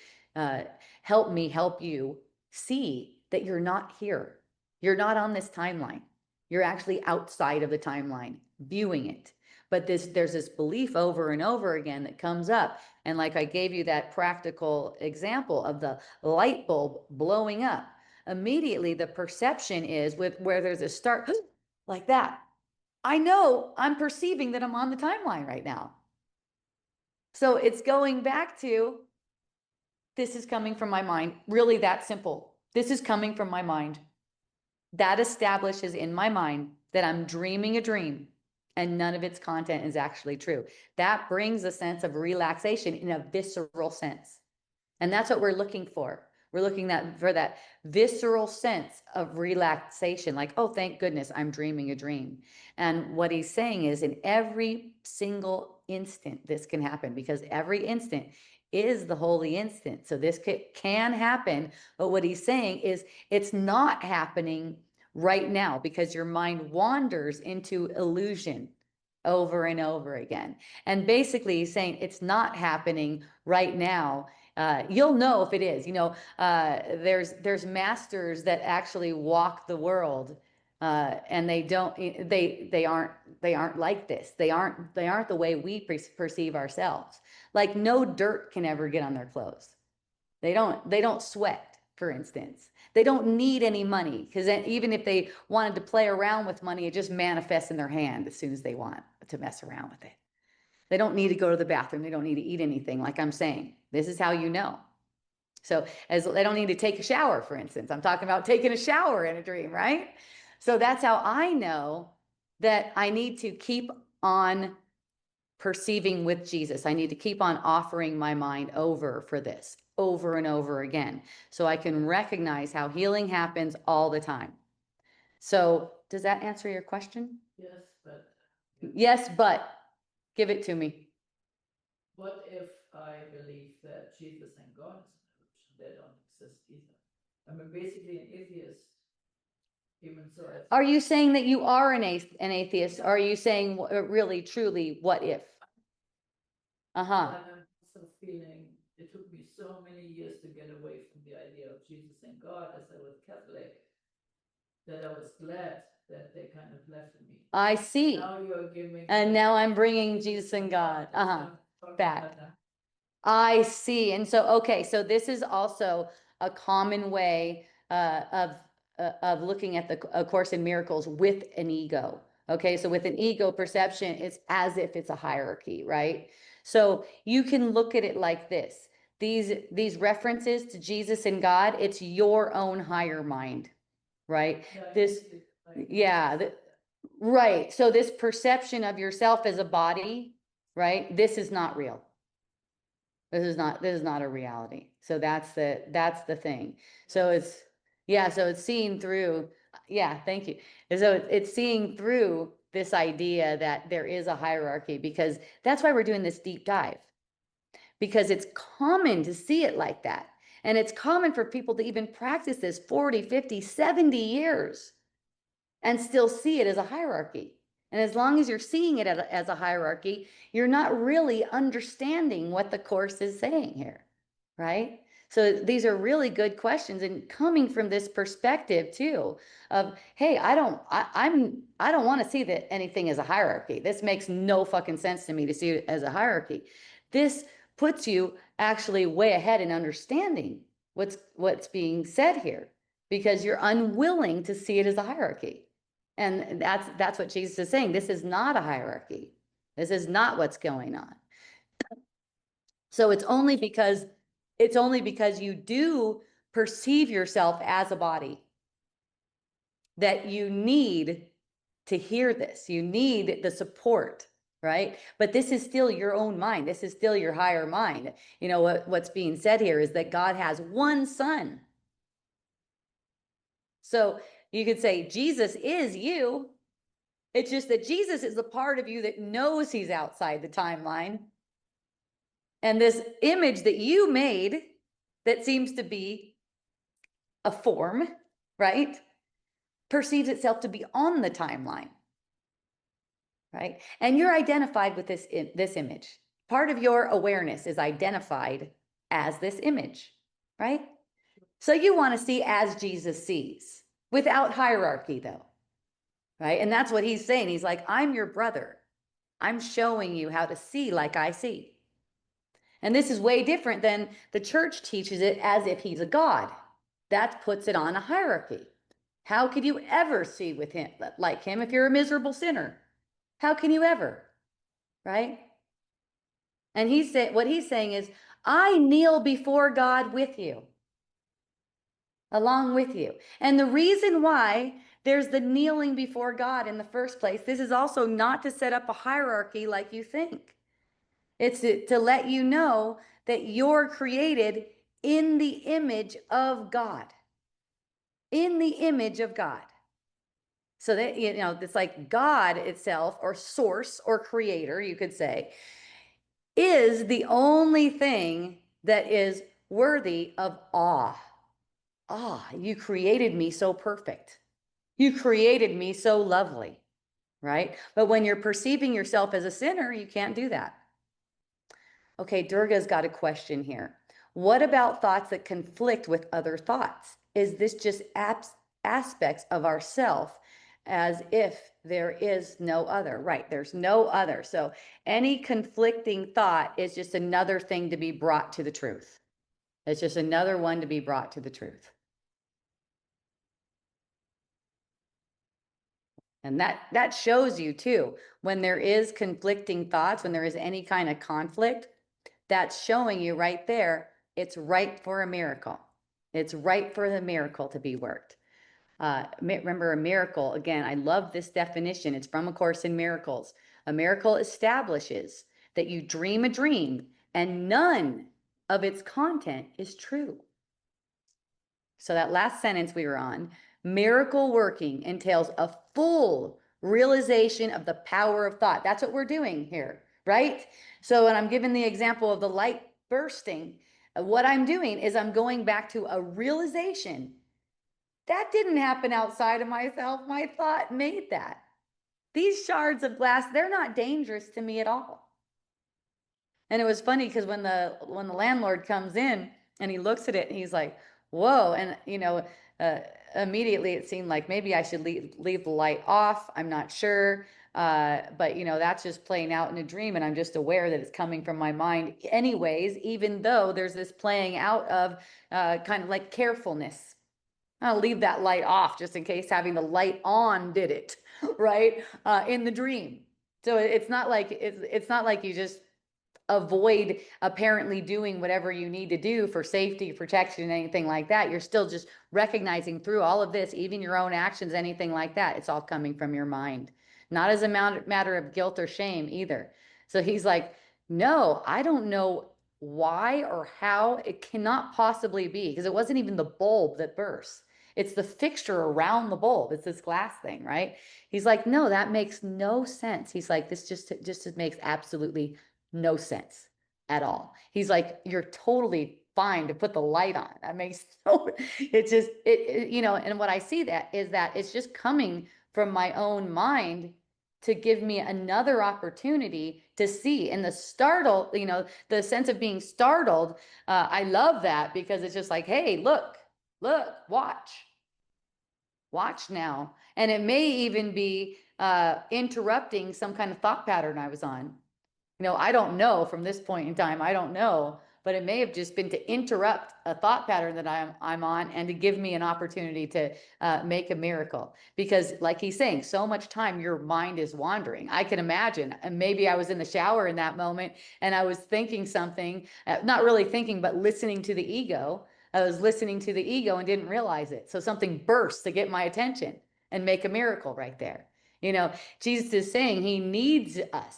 help me help you see that you're not here. You're not on this timeline. You're actually outside of the timeline, viewing it. But there's this belief over and over again that comes up. And like I gave you that practical example of the light bulb blowing up. Immediately, the perception is with where there's a start like that. I know I'm perceiving that I'm on the timeline right now. So it's going back to this is coming from my mind. Really that simple. This is coming from my mind. That establishes in my mind that I'm dreaming a dream and none of its content is actually true. That brings a sense of relaxation in a visceral sense. And that's what we're looking for. We're looking for that visceral sense of relaxation, like, oh, thank goodness I'm dreaming a dream. And what he's saying is in every single instant, this can happen because every instant is the holy instant. So this can happen. But what he's saying is it's not happening right now because your mind wanders into illusion over and over again. And basically he's saying it's not happening right now. You'll know if it is. There's masters that actually walk the world, and they aren't like this. They aren't the way we perceive ourselves. Like no dirt can ever get on their clothes. They don't sweat, for instance. They don't need any money because even if they wanted to play around with money, it just manifests in their hand as soon as they want to mess around with it. They don't need to go to the bathroom. They don't need to eat anything, like I'm saying. This is how you know. So as they don't need to take a shower, for instance. I'm talking about taking a shower in a dream, right? So that's how I know that I need to keep on perceiving with Jesus. I need to keep on offering my mind over for this, over and over again, so I can recognize how healing happens all the time. So does that answer your question? Yes, but give it to me. What if I believe that Jesus and God is an illusion? They don't exist either. I mean, basically an atheist. Even so, are you saying that you are an atheist? Or are you saying really, truly, what if? Uh-huh. And I'm also feeling it took me so many years to get away from the idea of Jesus and God as I was Catholic that I was glad that they kind of left me. I see. Now you're giving and now I'm bringing Jesus and God back. I see. And so, okay, so this is also a common way of looking at the A Course in Miracles with an ego. Okay, so with an ego perception, it's as if it's a hierarchy, right? So you can look at it like this. These references to Jesus and God, it's your own higher mind, right? Right. So this perception of yourself as a body, right? This is not real. This is not a reality. So that's the thing. So it's, yeah, so it's seeing through, yeah, thank you. And so it's seeing through this idea that there is a hierarchy, because that's why we're doing this deep dive, because it's common to see it like that. And it's common for people to even practice this 40, 50, 70 years and still see it as a hierarchy. And as long as you're seeing it as a hierarchy, you're not really understanding what the Course is saying here, right? So these are really good questions, and coming from this perspective too of, hey, I don't want to see that anything as a hierarchy. This makes no fucking sense to me to see it as a hierarchy. This puts you actually way ahead in understanding what's being said here, because you're unwilling to see it as a hierarchy. And that's what Jesus is saying. This is not a hierarchy. This is not what's going on. So it's only because you do perceive yourself as a body that you need to hear this. You need the support, right? But this is still your own mind. This is still your higher mind. You know, what's being said here is that God has one son. So you could say Jesus is you. It's just that Jesus is the part of you that knows he's outside the timeline. And this image that you made that seems to be a form, right, perceives itself to be on the timeline, right? And you're identified with this image. Part of your awareness is identified as this image, right? So you want to see as Jesus sees, without hierarchy, though, right? And that's what he's saying. He's like, I'm your brother. I'm showing you how to see like I see. And this is way different than the church teaches it, as if he's a God. That puts it on a hierarchy. How could you ever see with him like him if you're a miserable sinner? How can you ever? Right? And what he's saying is, I kneel before God with you, along with you. And the reason why there's the kneeling before God in the first place, this is also not to set up a hierarchy like you think. It's to let you know that you're created in the image of God. In the image of God. So that, you know, it's like God itself, or source, or creator, you could say, is the only thing that is worthy of awe. Ah, you created me so perfect. You created me so lovely, right? But when you're perceiving yourself as a sinner, you can't do that. Okay, Durga's got a question here. What about thoughts that conflict with other thoughts? Is this just aspects of ourself, as if there is no other? Right, there's no other. So any conflicting thought is just another thing to be brought to the truth. It's just another one to be brought to the truth. And that shows you too, when there is conflicting thoughts, when there is any kind of conflict, that's showing you right there, it's right for a miracle. It's right for the miracle to be worked. Remember, a miracle, again, I love this definition. It's from A Course in Miracles. A miracle establishes that you dream a dream and none of its content is true. So that last sentence we were on, miracle working entails a full realization of the power of thought. That's what we're doing here, right? So when I'm giving the example of the light bursting, what I'm doing is I'm going back to a realization. That didn't happen outside of myself. My thought made that. These shards of glass, they're not dangerous to me at all. And it was funny because when the landlord comes in and he looks at it and he's like, whoa. And, you know, immediately it seemed like maybe I should leave the light off. I'm not sure. But, you know, that's just playing out in a dream. And I'm just aware that it's coming from my mind anyways, even though there's this playing out of kind of like carefulness. I'll leave that light off just in case having the light on did it, right? In the dream. So it's not like it's not like you just avoid apparently doing whatever you need to do for safety, protection, anything like that. You're still just recognizing through all of this, even your own actions, anything like that, it's all coming from your mind, not as a matter of guilt or shame either. So he's like, no, I don't know why or how, it cannot possibly be, because it wasn't even the bulb that burst. It's the fixture around the bulb. It's this glass thing, right? He's like, no, that makes no sense. He's like, this just makes absolutely no sense at all. He's like, you're totally fine to put the light on. That makes no, it's just, and what I see that is that it's just coming from my own mind to give me another opportunity to see. And the startle, the sense of being startled, I love that, because it's just like, hey, look, watch now. And it may even be interrupting some kind of thought pattern I was on. I don't know from this point in time, I don't know, but it may have just been to interrupt a thought pattern that I'm on, and to give me an opportunity to make a miracle. Because like he's saying, so much time your mind is wandering. I can imagine, and maybe I was in the shower in that moment and I was thinking something, not really thinking, but listening to the ego. I was listening to the ego and didn't realize it. So something burst to get my attention and make a miracle right there. Jesus is saying he needs us.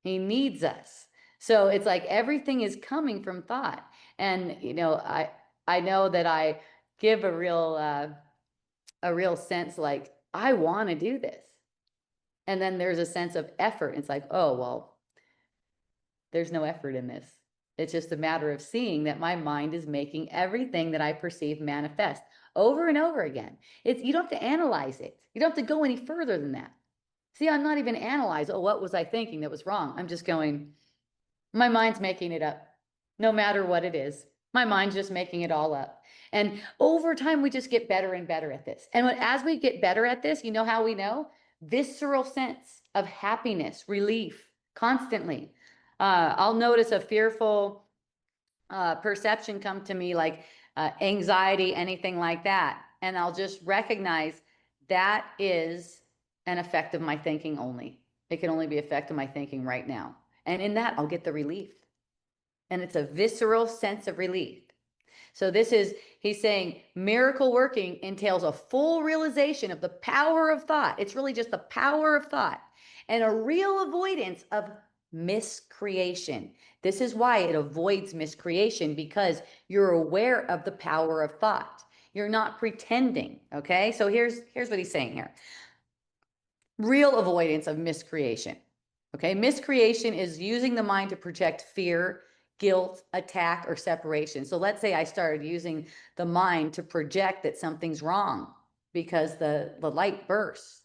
He needs us. So it's like everything is coming from thought. And I know that I give a real sense like I want to do this. And then there's a sense of effort. It's like, oh, well, there's no effort in this. It's just a matter of seeing that my mind is making everything that I perceive manifest over and over again. You don't have to analyze it. You don't have to go any further than that. See, I'm not even analyzing, oh, what was I thinking that was wrong? I'm just going, my mind's making it up, no matter what it is. My mind's just making it all up. And over time, we just get better and better at this. And as we get better at this, you know how we know? Visceral sense of happiness, relief, constantly. I'll notice a fearful perception come to me, like anxiety, anything like that. And I'll just recognize that is an effect of my thinking only. It can only be effect of my thinking right now. And in that, I'll get the relief. And it's a visceral sense of relief. So he's saying miracle working entails a full realization of the power of thought. It's really just the power of thought, and a real avoidance of miscreation. This is why it avoids miscreation, because you're aware of the power of thought. You're not pretending. Okay. So here's what he's saying here. Real avoidance of miscreation. Okay. Miscreation is using the mind to project fear, guilt, attack, or separation. So let's say I started using the mind to project that something's wrong because the light bursts.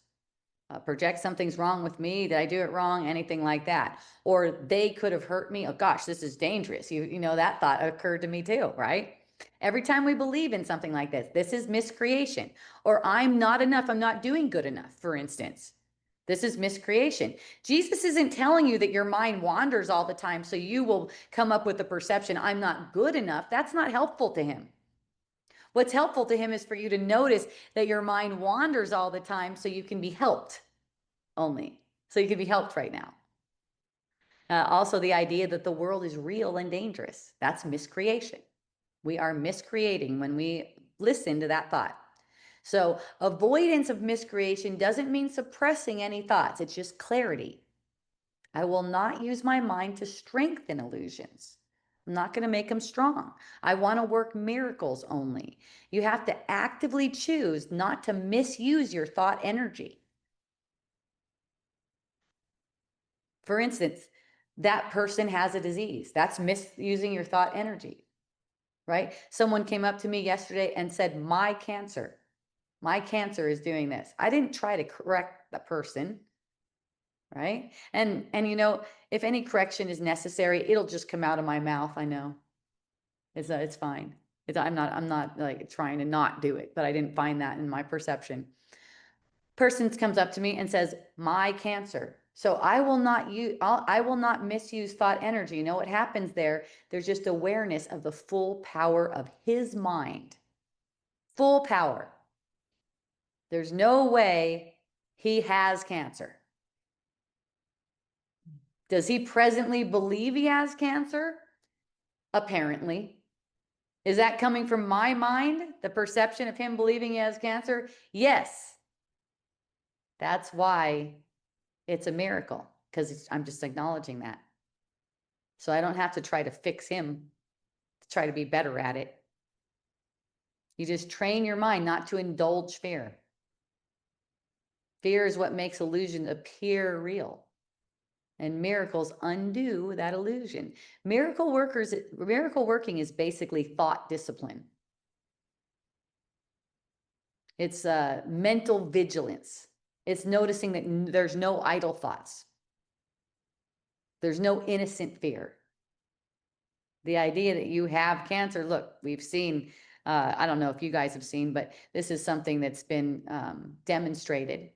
Project something's wrong with me. Did I do it wrong? Anything like that. Or they could have hurt me. Oh gosh, this is dangerous. That thought occurred to me too, right? Every time we believe in something like this is miscreation. Or I'm not enough. I'm not doing good enough, for instance. This is miscreation. Jesus isn't telling you that your mind wanders all the time so you will come up with the perception, I'm not good enough. That's not helpful to him. What's helpful to him is for you to notice that your mind wanders all the time so you can be helped only. So you can be helped right now. Also, the idea that the world is real and dangerous. That's miscreation. We are miscreating when we listen to that thought. So avoidance of miscreation doesn't mean suppressing any thoughts. It's just clarity. I will not use my mind to strengthen illusions. I'm not going to make them strong. I want to work miracles only. You have to actively choose not to misuse your thought energy. For instance, that person has a disease. That's misusing your thought energy, right? Someone came up to me yesterday and said, my cancer is doing this. I didn't try to correct the person, right? And if any correction is necessary, it'll just come out of my mouth. I know it's fine. I'm not like trying to not do it, but I didn't find that in my perception. Person comes up to me and says, my cancer. So I will not misuse thought energy. You know what happens there? There's just awareness of the full power of his mind. Full power. There's no way he has cancer. Does he presently believe he has cancer? Apparently. Is that coming from my mind? The perception of him believing he has cancer? Yes. That's why it's a miracle, because I'm just acknowledging that. So I don't have to try to fix him to try to be better at it. You just train your mind not to indulge fear. Fear is what makes illusion appear real. And miracles undo that illusion. Miracle working is basically thought discipline. It's mental vigilance. It's noticing that there's no idle thoughts. There's no innocent fear. The idea that you have cancer, look, we've seen, I don't know if you guys have seen, but this is something that's been demonstrated.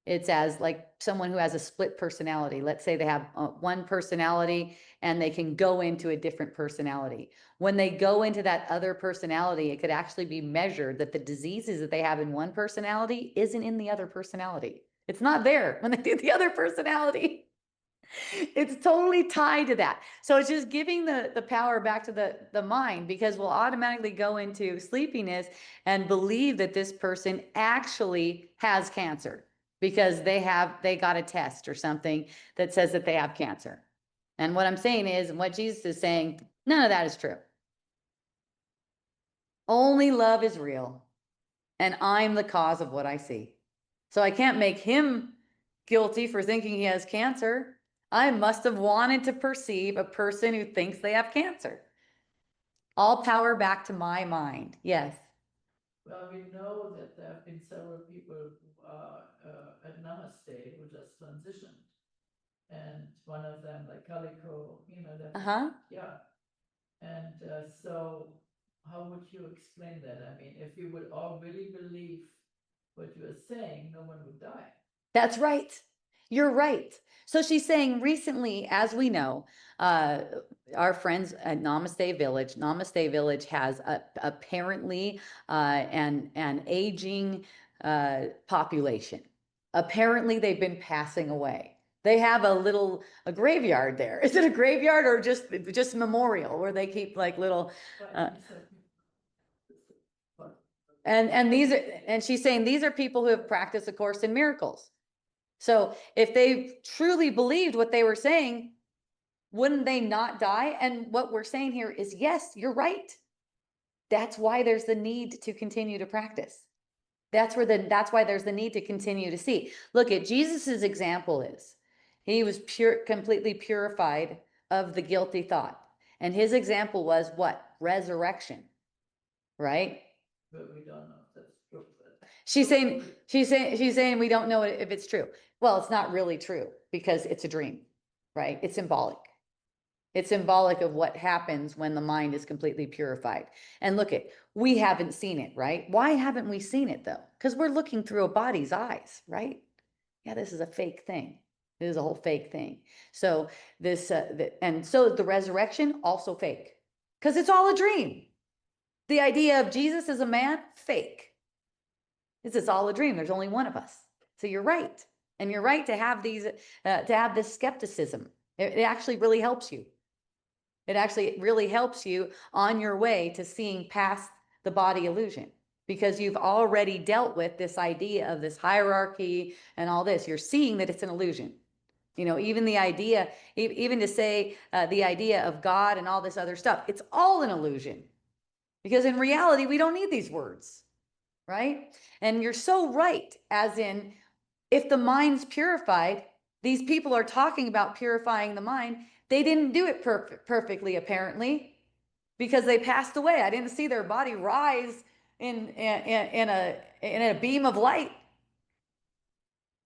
It's as like someone who has a split personality. Let's say they have one personality and they can go into a different personality. When they go into that other personality, it could actually be measured that the diseases that they have in one personality isn't in the other personality. It's not there when they do the other personality. It's totally tied to that. So it's just giving the power back to the mind, because we'll automatically go into sleepiness and believe that this person actually has cancer because they got a test or something that says that they have cancer. And what I'm saying is, and what Jesus is saying, none of that is true. Only love is real, and I'm the cause of what I see. So I can't make him guilty for thinking he has cancer. I must have wanted to perceive a person who thinks they have cancer. All power back to my mind. Yes. Well, we know that there have been several people at Namaste who just transitioned. And one of them, like Calico, Uh-huh. yeah. And so how would you explain that? I mean, if you would all really believe what you are saying, no one would die. That's right. You're right. So she's saying recently, as we know, our friends at Namaste Village has apparently an aging population. Apparently, they've been passing away. They have a graveyard there. Is it a graveyard or just memorial where they keep like little? And she's saying these are people who have practiced A Course in Miracles. So if they truly believed what they were saying, wouldn't they not die? And what we're saying here is, yes, you're right. That's why there's the need to continue to practice. That's why there's the need to continue to see. Look at Jesus's example is he was completely purified of the guilty thought. And his example was what? Resurrection, right? But we don't know if that's true. She's saying we don't know if it's true. Well, it's not really true because it's a dream, right? It's symbolic. It's symbolic of what happens when the mind is completely purified. And look we haven't seen it, right? Why haven't we seen it though? Because we're looking through a body's eyes, right? Yeah, this is a fake thing. This is a whole fake thing. So and so the resurrection also fake because it's all a dream. The idea of Jesus as a man, fake. It's all a dream. There's only one of us. So you're right. And you're right to have to have this skepticism. It actually really helps you. It actually really helps you on your way to seeing past the body illusion, because you've already dealt with this idea of this hierarchy and all this. You're seeing that it's an illusion. Even the idea, even to say the idea of God and all this other stuff, it's all an illusion. Because in reality, we don't need these words, right? And you're so right, as in, if the mind's purified, these people are talking about purifying the mind. They didn't do it perfectly, apparently, because they passed away. I didn't see their body rise in a beam of light,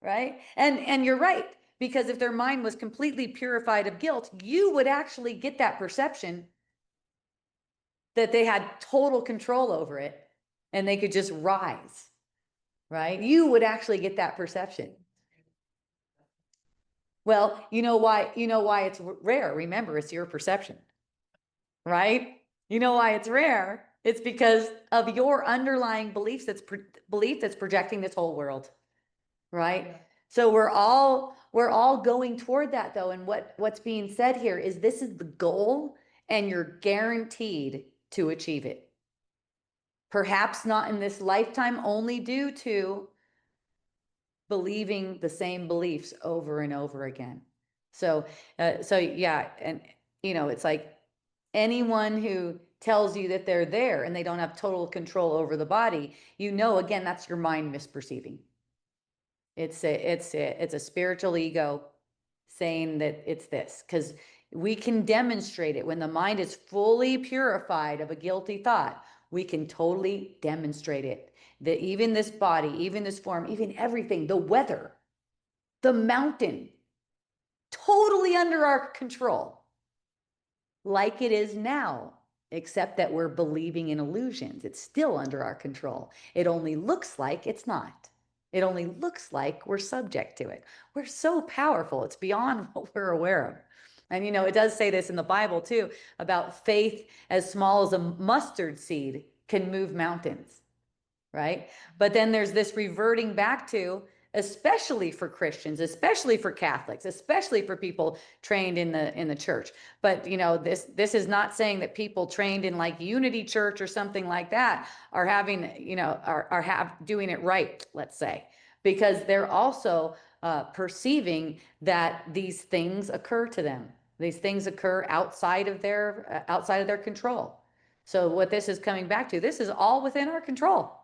right? And you're right, because if their mind was completely purified of guilt, you would actually get that perception that they had total control over it and they could just rise, right? You would actually get that perception. Well, you know why it's rare. Remember, it's your perception, right? You know why it's rare? It's because of your underlying beliefs belief that's projecting this whole world, right? Yeah. So we're all going toward that though. And what's being said here is this is the goal and you're guaranteed to achieve it. Perhaps not in this lifetime, only due to believing the same beliefs over and over again. So yeah, and it's like anyone who tells you that they're there and they don't have total control over the body, again, that's your mind misperceiving. It's a spiritual ego saying that it's this, because we can demonstrate it when the mind is fully purified of a guilty thought. We can totally demonstrate it, that even this body, even this form, even everything, the weather, the mountain, totally under our control, like it is now, except that we're believing in illusions. It's still under our control. It only looks like it's not. It only looks like we're subject to it. We're so powerful. It's beyond what we're aware of. And it does say this in the Bible too, about faith as small as a mustard seed can move mountains, right? But then there's this reverting back to, especially for Christians, especially for Catholics, especially for people trained in the church. But this is not saying that people trained in like Unity Church or something like that are having, are doing it right, let's say, because they're also perceiving that these things occur to them. These things occur outside of their control. So what this is coming back to, this is all within our control.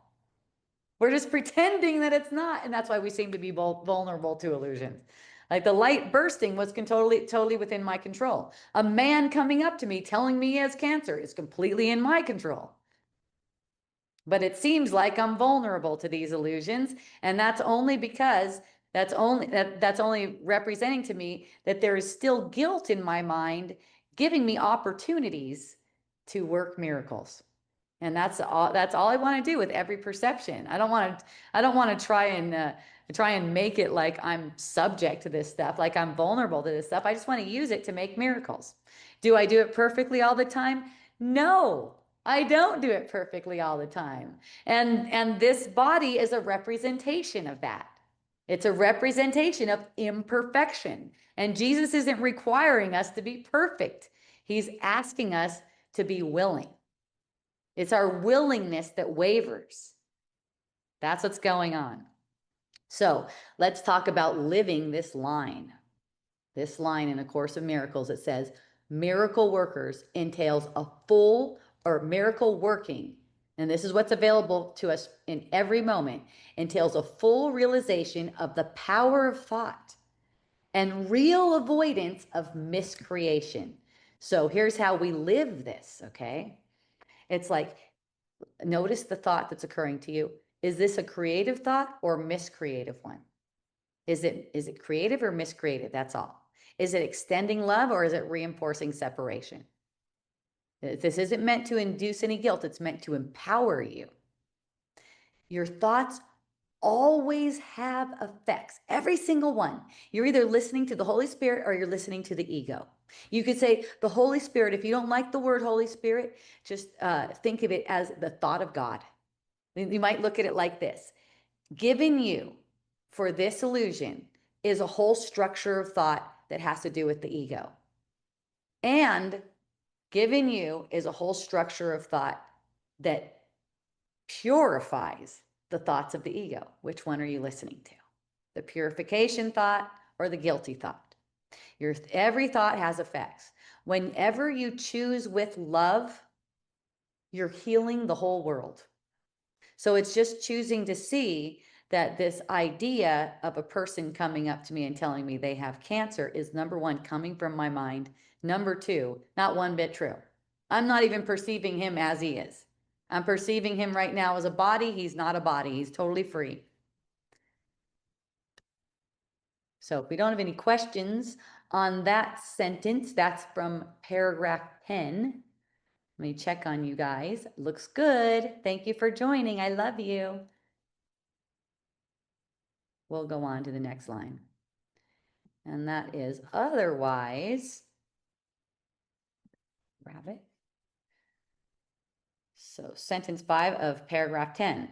We're just pretending that it's not. And that's why we seem to be vulnerable to illusions. Like the light bursting was totally within my control. A man coming up to me telling me he has cancer is completely in my control. But it seems like I'm vulnerable to these illusions. And that's only because that's only representing to me that there is still guilt in my mind, giving me opportunities to work miracles. And that's all I want to do with every perception. I don't want to try and make it like I'm subject to this stuff, like I'm vulnerable to this stuff. I just want to use it to make miracles. Do I do it perfectly all the time? No, I don't do it perfectly all the time. And this body is a representation of that. It's a representation of imperfection. And Jesus isn't requiring us to be perfect. He's asking us to be willing. It's our willingness that wavers. That's what's going on. So let's talk about living this line. This line in A Course of Miracles, it says, miracle workers entails a full, or miracle working, and this is what's available to us in every moment, entails a full realization of the power of thought and real avoidance of miscreation. So here's how we live this, okay? It's like, notice the thought that's occurring to you. Is this a creative thought or miscreative one? Is it creative or miscreative? That's all. Is it extending love or is it reinforcing separation? This isn't meant to induce any guilt. It's meant to empower you. Your thoughts always have effects, every single one. You're either listening to the Holy Spirit or you're listening to the ego. You could say the Holy Spirit. If you don't like the word Holy Spirit, just think of it as the thought of God. You might look at it like this. Given you for this illusion is a whole structure of thought that has to do with the ego. And given you is a whole structure of thought that purifies the thoughts of the ego. Which one are you listening to? The purification thought or the guilty thought? Every thought has effects. Whenever you choose with love, you're healing the whole world. So it's just choosing to see that this idea of a person coming up to me and telling me they have cancer is, number one, coming from my mind. Number two, not one bit true. I'm not even perceiving him as he is. I'm perceiving him right now as a body. He's not a body. He's totally free. So if we don't have any questions on that sentence, that's from paragraph 10. Let me check on you guys. Looks good. Thank you for joining. I love you. We'll go on to the next line. And that is otherwise, grab it. So sentence 5 of paragraph 10.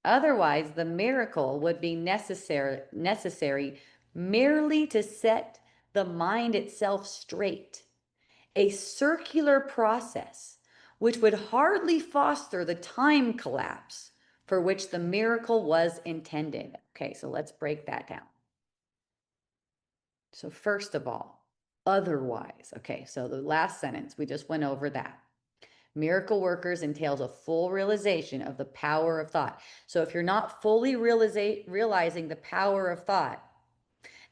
Otherwise, the miracle would be necessary merely to set the mind itself straight, a circular process which would hardly foster the time collapse for which the miracle was intended. Okay, so let's break that down. So first of all, Otherwise, okay, so the last sentence, we just went over that. Miracle workers entails a full realization of the power of thought. So if you're not fully realizing the power of thought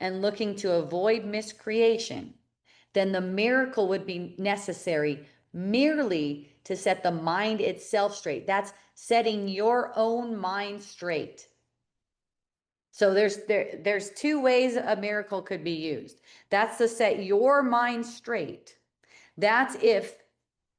and looking to avoid miscreation, then the miracle would be necessary merely to set the mind itself straight. That's setting your own mind straight. So there's two ways a miracle could be used. That's to set your mind straight. That's if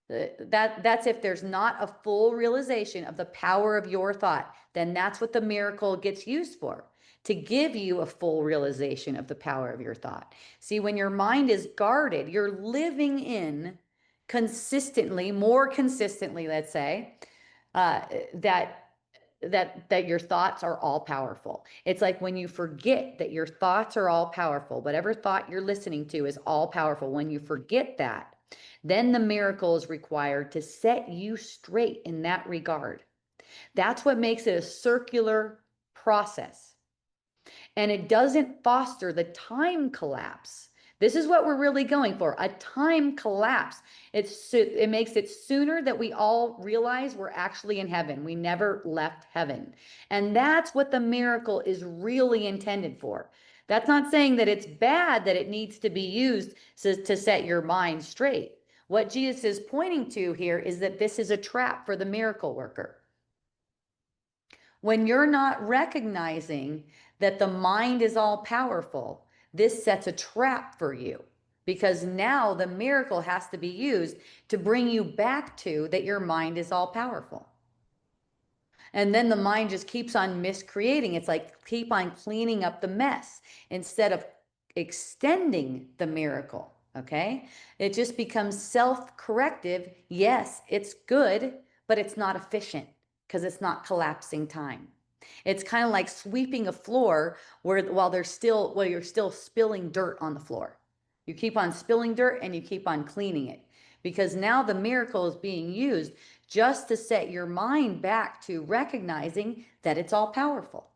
that's if there's not a full realization of the power of your thought, then that's what the miracle gets used for, to give you a full realization of the power of your thought. See, when your mind is guarded, you're living in consistently, more consistently, let's say, uh, that that your thoughts are all powerful. It's like when you forget that your thoughts are all powerful, whatever thought you're listening to is all powerful. When you forget that, then the miracle is required to set you straight in that regard. That's what makes it a circular process. And it doesn't foster the time collapse. This is what we're really going for, a time collapse. It makes it sooner that we all realize we're actually in heaven. We never left heaven. And that's what the miracle is really intended for. That's not saying that it's bad that it needs to be used to set your mind straight. What Jesus is pointing to here is that this is a trap for the miracle worker. When you're not recognizing that the mind is all powerful, this sets a trap for you, because now the miracle has to be used to bring you back to that your mind is all powerful. And then the mind just keeps on miscreating. It's like keep on cleaning up the mess instead of extending the miracle. Okay. It just becomes self corrective. Yes, it's good, but it's not efficient because it's not collapsing time. It's kind of like sweeping a floor while you're still spilling dirt on the floor. You keep on spilling dirt and you keep on cleaning it, because now the miracle is being used just to set your mind back to recognizing that it's all powerful.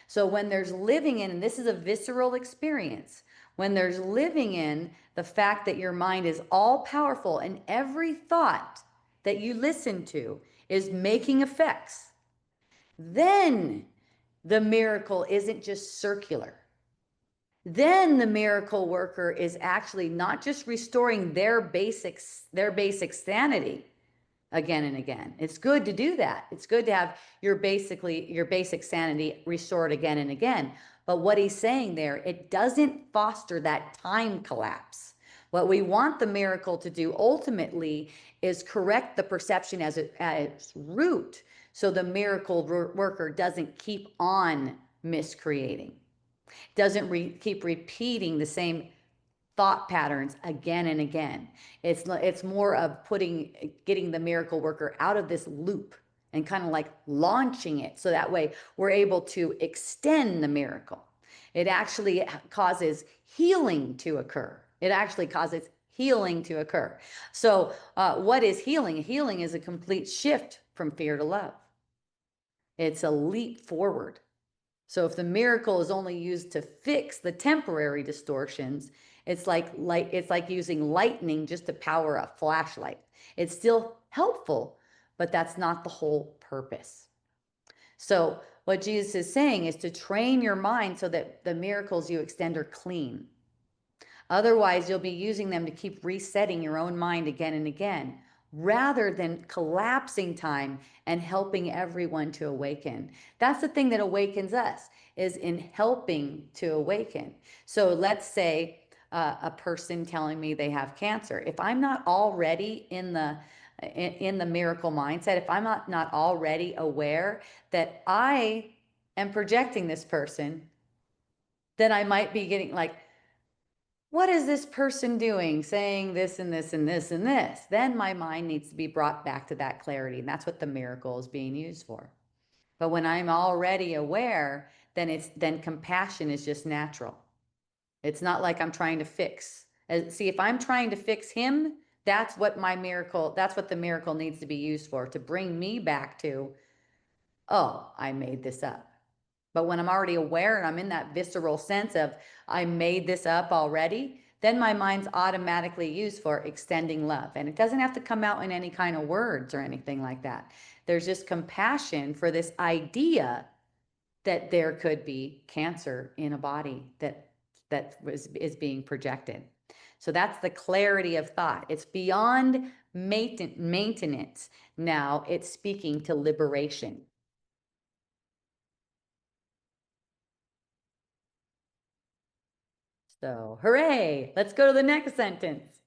So when there's living in, and this is a visceral experience, when there's living in the fact that your mind is all powerful and every thought that you listen to is making effects, then the miracle isn't just circular. Then the miracle worker is actually not just restoring their basic sanity again and again. It's good to do that. It's good to have your basic sanity restored again and again. But what he's saying there, it doesn't foster that time collapse. What we want the miracle to do ultimately is correct the perception at its root, so the miracle worker doesn't keep on miscreating, doesn't keep repeating the same thought patterns again and again. It's more of getting the miracle worker out of this loop and kind of like launching it, so that way we're able to extend the miracle. It actually causes healing to occur. It actually causes healing to occur. So what is healing? Healing is a complete shift from fear to love. It's a leap forward. So if the miracle is only used to fix the temporary distortions, it's like using lightning just to power a flashlight. It's still helpful, but that's not the whole purpose. So what Jesus is saying is to train your mind so that the miracles you extend are clean. Otherwise, you'll be using them to keep resetting your own mind again and again, rather than collapsing time and helping everyone to awaken. That's the thing that awakens us, is in helping to awaken. So let's say a person telling me they have cancer. If I'm not already in the miracle mindset, if I'm not already aware that I am projecting this person, then I might be getting like, what is this person doing, saying this and this and this and this? Then my mind needs to be brought back to that clarity. And that's what the miracle is being used for. But when I'm already aware, then compassion is just natural. It's not like I'm trying to fix. See, if I'm trying to fix him, that's what the miracle needs to be used for, to bring me back to, oh, I made this up. But when I'm already aware and I'm in that visceral sense of I made this up already, then my mind's automatically used for extending love. And it doesn't have to come out in any kind of words or anything like that. There's just compassion for this idea that there could be cancer in a body is being projected. So that's the clarity of thought. It's beyond maintenance. Now it's speaking to liberation. So, hooray! Let's go to the next sentence.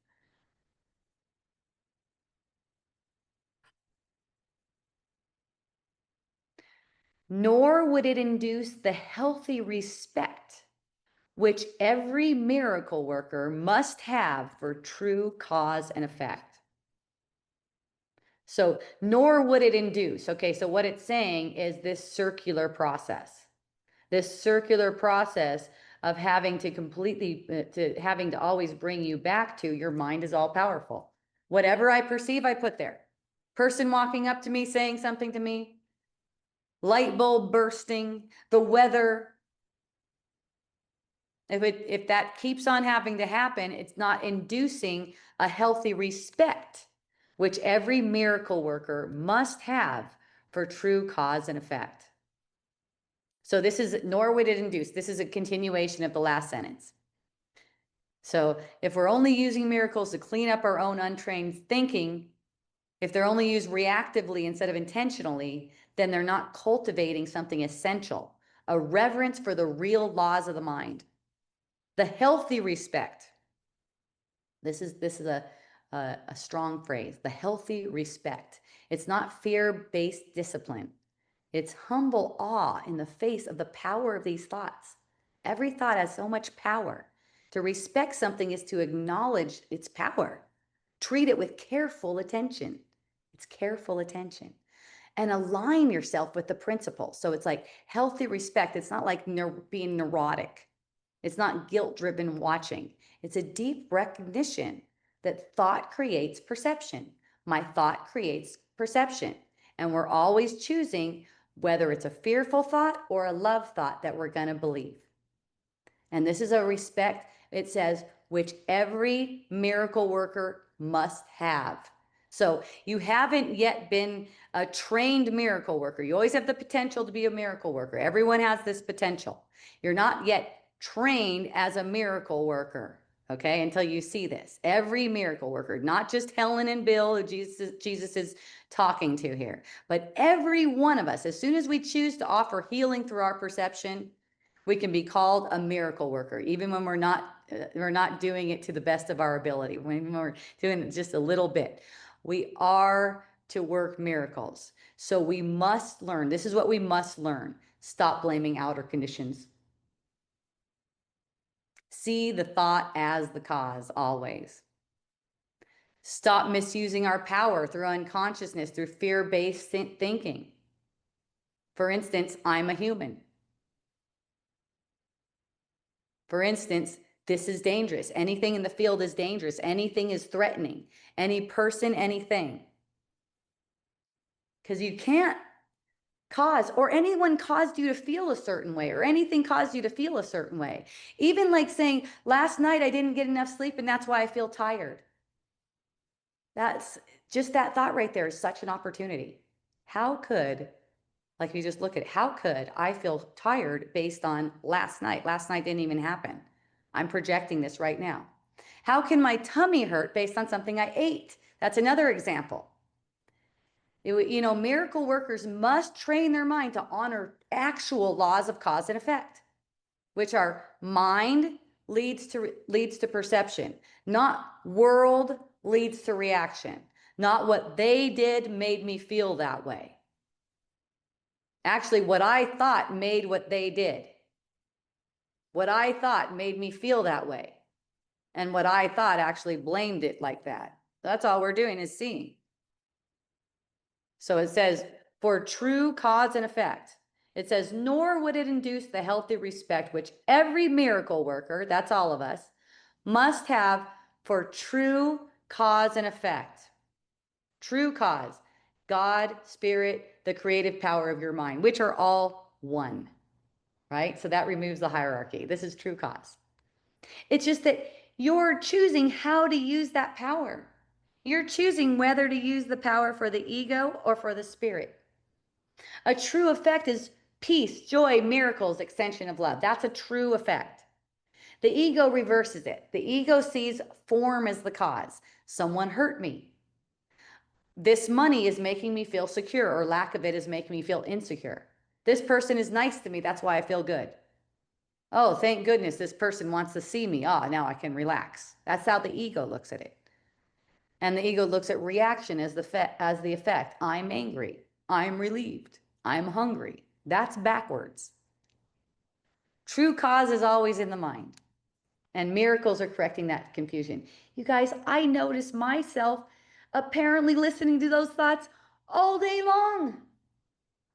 Nor would it induce the healthy respect which every miracle worker must have for true cause and effect. So, nor would it induce. Okay, so what it's saying is this circular process of having to having to always bring you back to your mind is all powerful. Whatever I perceive, I put there. Person walking up to me, saying something to me, light bulb bursting, the weather. If that keeps on having to happen, it's not inducing a healthy respect, which every miracle worker must have for true cause and effect. So this is, nor would it induce. This is a continuation of the last sentence. So if we're only using miracles to clean up our own untrained thinking, if they're only used reactively instead of intentionally, then they're not cultivating something essential, a reverence for the real laws of the mind. The healthy respect. This is a strong phrase. The healthy respect. It's not fear-based discipline. It's humble awe in the face of the power of these thoughts. Every thought has so much power. To respect something is to acknowledge its power. Treat it with careful attention. It's careful attention. And align yourself with the principles. So it's like healthy respect. It's not like being neurotic. It's not guilt-driven watching. It's a deep recognition that thought creates perception. My thought creates perception. And we're always choosing whether it's a fearful thought or a love thought that we're going to believe. And this is a respect, it says, which every miracle worker must have. So you haven't yet been a trained miracle worker. You always have the potential to be a miracle worker. Everyone has this potential. You're not yet trained as a miracle worker, okay, until you see this. Every miracle worker, not just Helen and Bill, who Jesus is talking to here, but every one of us, as soon as we choose to offer healing through our perception, we can be called a miracle worker, even when we're not doing it to the best of our ability, when we're doing it just a little bit. We are to work miracles. So we must learn. This is what we must learn. Stop blaming outer conditions. See the thought as the cause always. Stop misusing our power through unconsciousness, through fear-based thinking. For instance, I'm a human. For instance, this is dangerous. Anything in the field is dangerous. Anything is threatening. Any person, anything. Because you can't cause, or anyone caused you to feel a certain way, or anything caused you to feel a certain way. Even like saying, last night I didn't get enough sleep and that's why I feel tired. That's just that thought right there is such an opportunity. How could, like you just look at it, how could I feel tired based on last night? Last night didn't even happen. I'm projecting this right now. How can my tummy hurt based on something I ate? That's another example. Miracle workers must train their mind to honor actual laws of cause and effect, which are mind leads to perception, not world leads to reaction, not what they did made me feel that way. Actually, what I thought made what they did. What I thought made me feel that way. And what I thought actually blamed it like that. That's all we're doing is seeing. So it says, for true cause and effect. It says, nor would it induce the healthy respect which every miracle worker, that's all of us, must have for true cause and effect. True cause, God, spirit, the creative power of your mind, which are all one, right? So that removes the hierarchy. This is true cause. It's just that You're choosing how to use that power. You're choosing whether to use the power for the ego or for the spirit. A true effect is peace, joy, miracles, extension of love. That's a true effect. The ego reverses it. The ego sees form as the cause. Someone hurt me. This money is making me feel secure, or lack of it is making me feel insecure. This person is nice to me. That's why I feel good. Oh, thank goodness this person wants to see me. Ah, now I can relax. That's how the ego looks at it. And the ego looks at reaction as the effect. I'm angry. I'm relieved. I'm hungry. That's backwards. True cause is always in the mind. And miracles are correcting that confusion. You guys, I notice myself apparently listening to those thoughts all day long.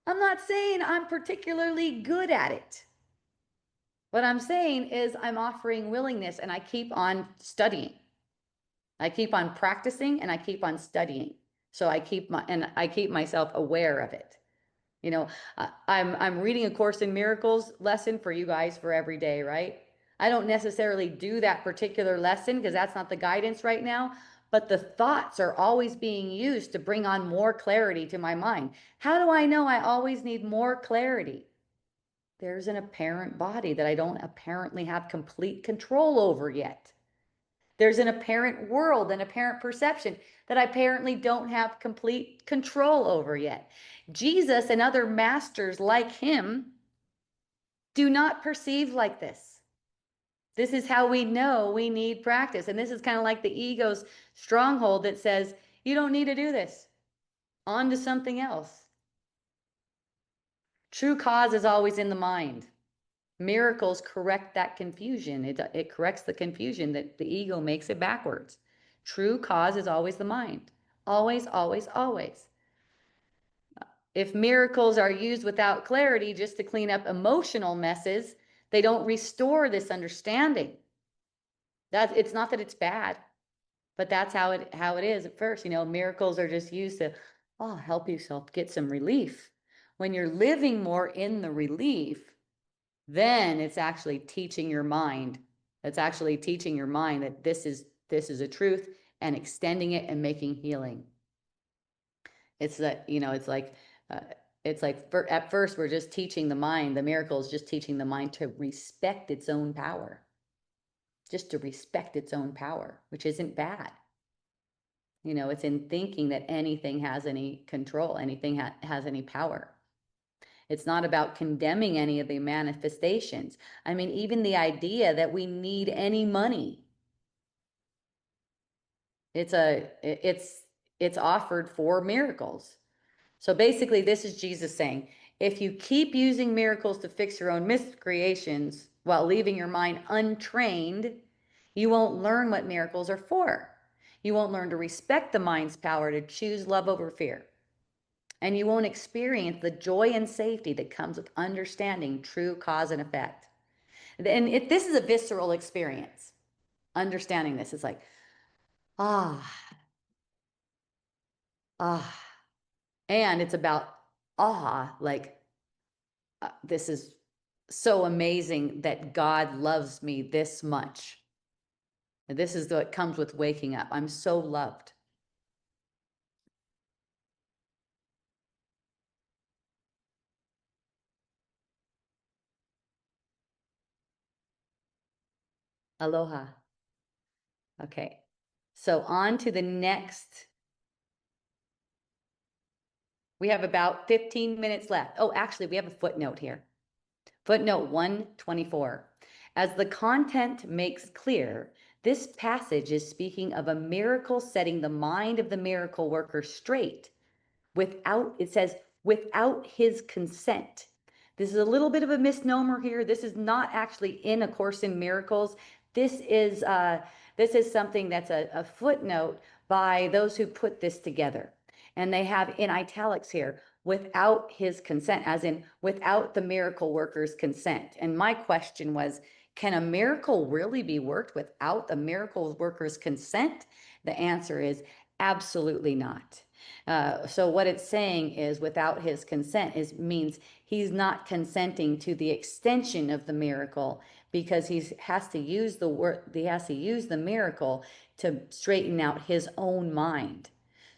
I'm not saying I'm particularly good at it. What I'm saying is I'm offering willingness, and I keep on studying. I keep on practicing, and I keep on studying. So I keep myself aware of it. You know, I'm reading A Course in Miracles lesson for you guys for every day, right? I don't necessarily do that particular lesson because that's not the guidance right now, but the thoughts are always being used to bring on more clarity to my mind. How do I know I always need more clarity? There's an apparent body that I don't apparently have complete control over yet. There's an apparent world and apparent perception that I apparently don't have complete control over yet. Jesus and other masters like him do not perceive like this. This is how we know we need practice. And this is kind of like the ego's stronghold that says, you don't need to do this. On to something else. True cause is always in the mind. Miracles correct that confusion. It corrects the confusion that the ego makes it backwards. True cause is always the mind. Always, always, always. If miracles are used without clarity just to clean up emotional messes, they don't restore this understanding. It's not that it's bad, but that's how it is at first. Miracles are just used to help yourself get some relief. When you're living more in the relief, then it's actually teaching your mind. It's actually teaching your mind that this is a truth, and extending it and making healing. It's that, uh, at first we're just teaching the mind. The miracle is just teaching the mind to respect its own power, just to respect its own power, which isn't bad. It's in thinking that anything has any control, anything has any power. It's not about condemning any of the manifestations. I mean, even the idea that we need any money, it's offered for miracles. So basically, this is Jesus saying, if you keep using miracles to fix your own miscreations while leaving your mind untrained, you won't learn what miracles are for. You won't learn to respect the mind's power to choose love over fear. And you won't experience the joy and safety that comes with understanding true cause and effect. And this is a visceral experience. Understanding this is like, ah, ah. And it's about like, this is so amazing that God loves me this much. And this is what comes with waking up. I'm so loved. Aloha. Okay. So on to the next. We have about 15 minutes left. Oh, actually, we have a footnote here. Footnote 124. As the content makes clear, this passage is speaking of a miracle setting the mind of the miracle worker straight it says, without his consent. This is a little bit of a misnomer here. This is not actually in A Course in Miracles. This is something that's a footnote by those who put this together. And they have in italics here, without his consent, as in without the miracle worker's consent. And my question was, can a miracle really be worked without the miracle worker's consent? The answer is absolutely not. So what it's saying is without his consent means he's not consenting to the extension of the miracle because he has to use the word, he has to use the miracle to straighten out his own mind.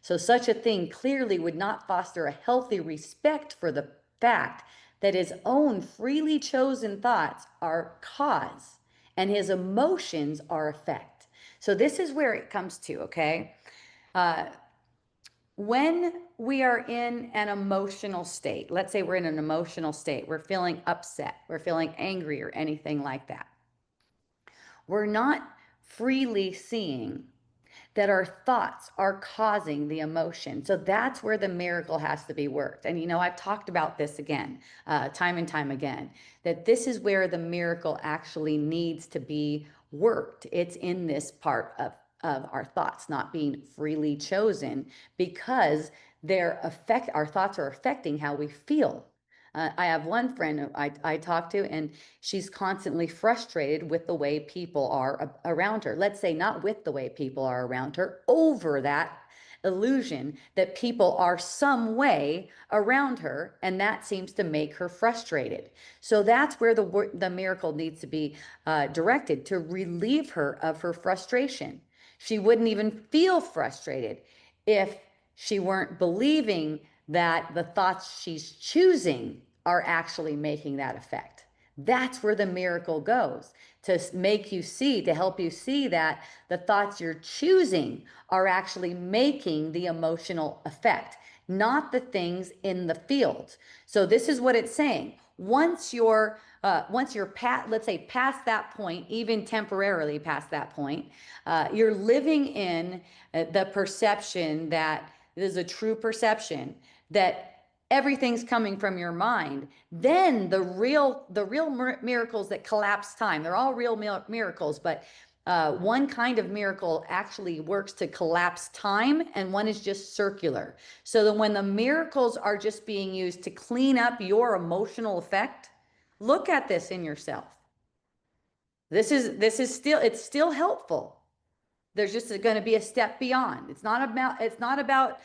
So such a thing clearly would not foster a healthy respect for the fact that his own freely chosen thoughts are cause and his emotions are effect. So this is where it comes to, okay? When we are in an emotional state, let's say we're in an emotional state, we're feeling upset, we're feeling angry, or anything like that, we're not freely seeing that our thoughts are causing the emotion. So that's where the miracle has to be worked. And I've talked about this again, time and time again, that this is where the miracle actually needs to be worked. It's in this part of our thoughts not being freely chosen, because our thoughts are affecting how we feel. I have one friend I talk to, and she's constantly frustrated with the way people are around her. Let's say not with the way people are around her, over that illusion that people are some way around her, and that seems to make her frustrated. So that's where the miracle needs to be directed, to relieve her of her frustration. She wouldn't even feel frustrated if she weren't believing that the thoughts she's choosing are actually making that effect. That's where the miracle goes, to make you see, to help you see that the thoughts you're choosing are actually making the emotional effect, not the things in the field. So this is what it's saying. Once you're let's say past that point, even temporarily past that point, you're living in the perception that there's a true perception that everything's coming from your mind. Then the real miracles that collapse time, they're all real miracles, but one kind of miracle actually works to collapse time, and one is just circular. So that when the miracles are just being used to clean up your emotional effect, look at this in yourself. This is still, it's still helpful. There's just going to be a step beyond. It's not about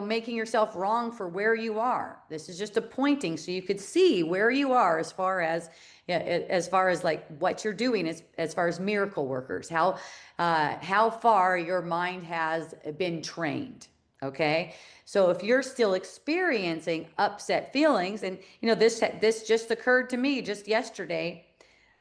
making yourself wrong for where you are. This is just a pointing so you could see where you are, as far as, yeah, as far as like what you're doing, as far as miracle workers, how far your mind has been trained. Okay, so if you're still experiencing upset feelings, and this just occurred to me just yesterday.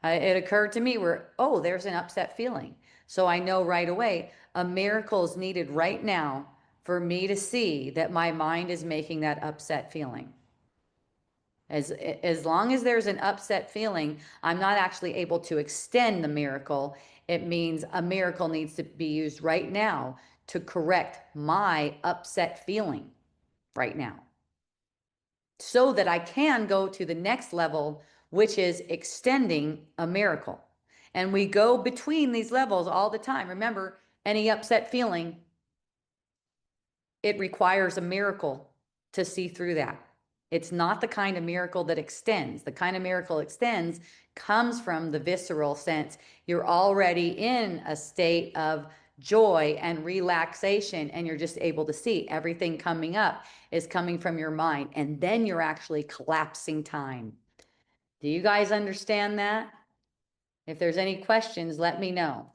It occurred to me where, oh, there's an upset feeling. So I know right away a miracle is needed right now for me to see that my mind is making that upset feeling. As long as there's an upset feeling, I'm not actually able to extend the miracle. It means a miracle needs to be used right now to correct my upset feeling right now, so that I can go to the next level, which is extending a miracle. And we go between these levels all the time. Remember, any upset feeling, it requires a miracle to see through that. It's not the kind of miracle that extends. The kind of miracle extends comes from the visceral sense. You're already in a state of joy and relaxation, and you're just able to see everything coming up is coming from your mind. And then you're actually collapsing time. Do you guys understand that? If there's any questions, let me know.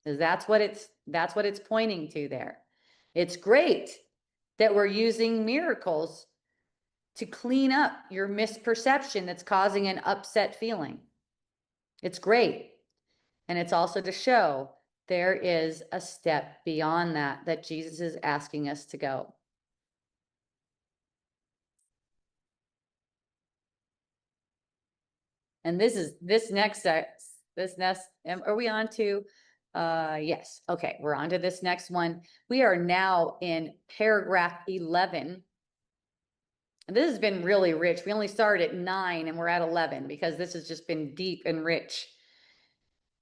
Because that's what it's pointing to there. It's great that we're using miracles to clean up your misperception that's causing an upset feeling. It's great. And it's also to show there is a step beyond that Jesus is asking us to go. And are we on to, yes. Okay, we're on to this next one. We are now in paragraph 11. And this has been really rich. We only started at 9 and we're at 11 because this has just been deep and rich.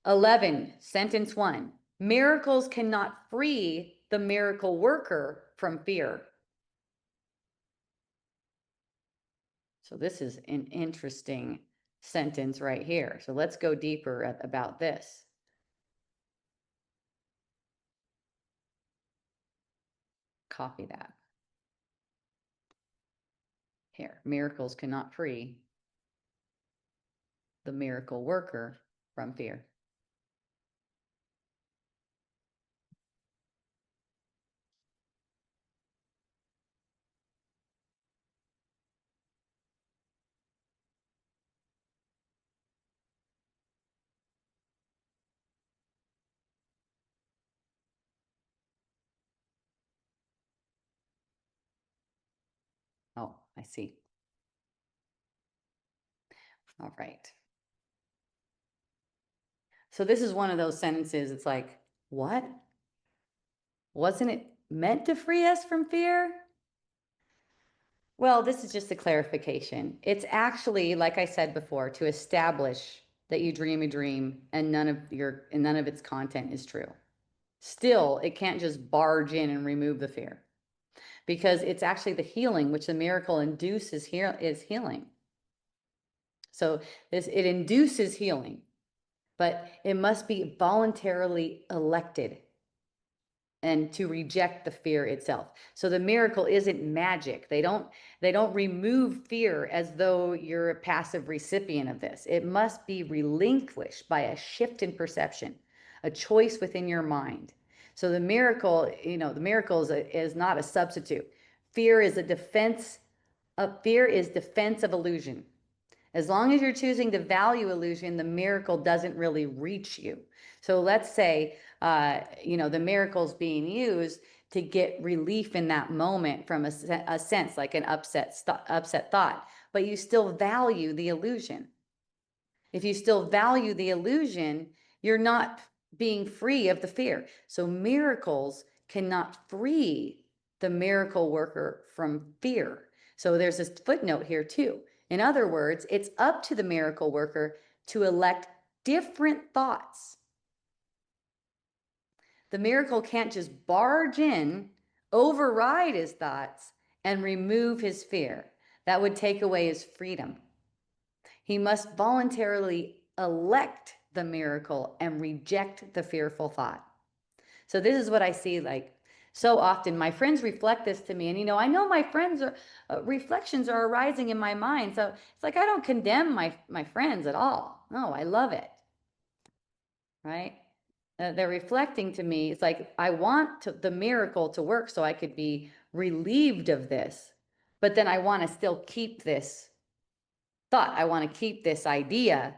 11, sentence 1. Miracles cannot free the miracle worker from fear. So this is an interesting sentence right here. So let's go deeper about this. Copy that. Here, miracles cannot free the miracle worker from fear. Oh, I see. All right. So this is one of those sentences. It's like, what? Wasn't it meant to free us from fear? Well, this is just a clarification. It's actually, like I said before, to establish that you dream a dream and none of its content is true. Still, it can't just barge in and remove the fear because it's actually the healing which the miracle induces here is healing. So it induces healing, but it must be voluntarily elected and to reject the fear itself. So the miracle isn't magic. They don't remove fear as though you're a passive recipient of this. It must be relinquished by a shift in perception, a choice within your mind. So the miracle, the miracle is not a substitute. Fear is defense of illusion. As long as you're choosing to value illusion, the miracle doesn't really reach you. So let's say, the miracle's being used to get relief in that moment from a sense like an upset thought, but you still value the illusion. If you still value the illusion, you're not being free of the fear. So miracles cannot free the miracle worker from fear. So there's this footnote here too. In other words, it's up to the miracle worker to elect different thoughts. The miracle can't just barge in, override his thoughts, and remove his fear. That would take away his freedom. He must voluntarily elect the miracle and reject the fearful thought. So this is what I see like so often. My friends reflect this to me, and I know my friends are reflections are arising in my mind. So it's like I don't condemn my friends at all. No, I love it. Right? They're reflecting to me. It's like I want the miracle to work so I could be relieved of this, but then I want to still keep this thought. I want to keep this idea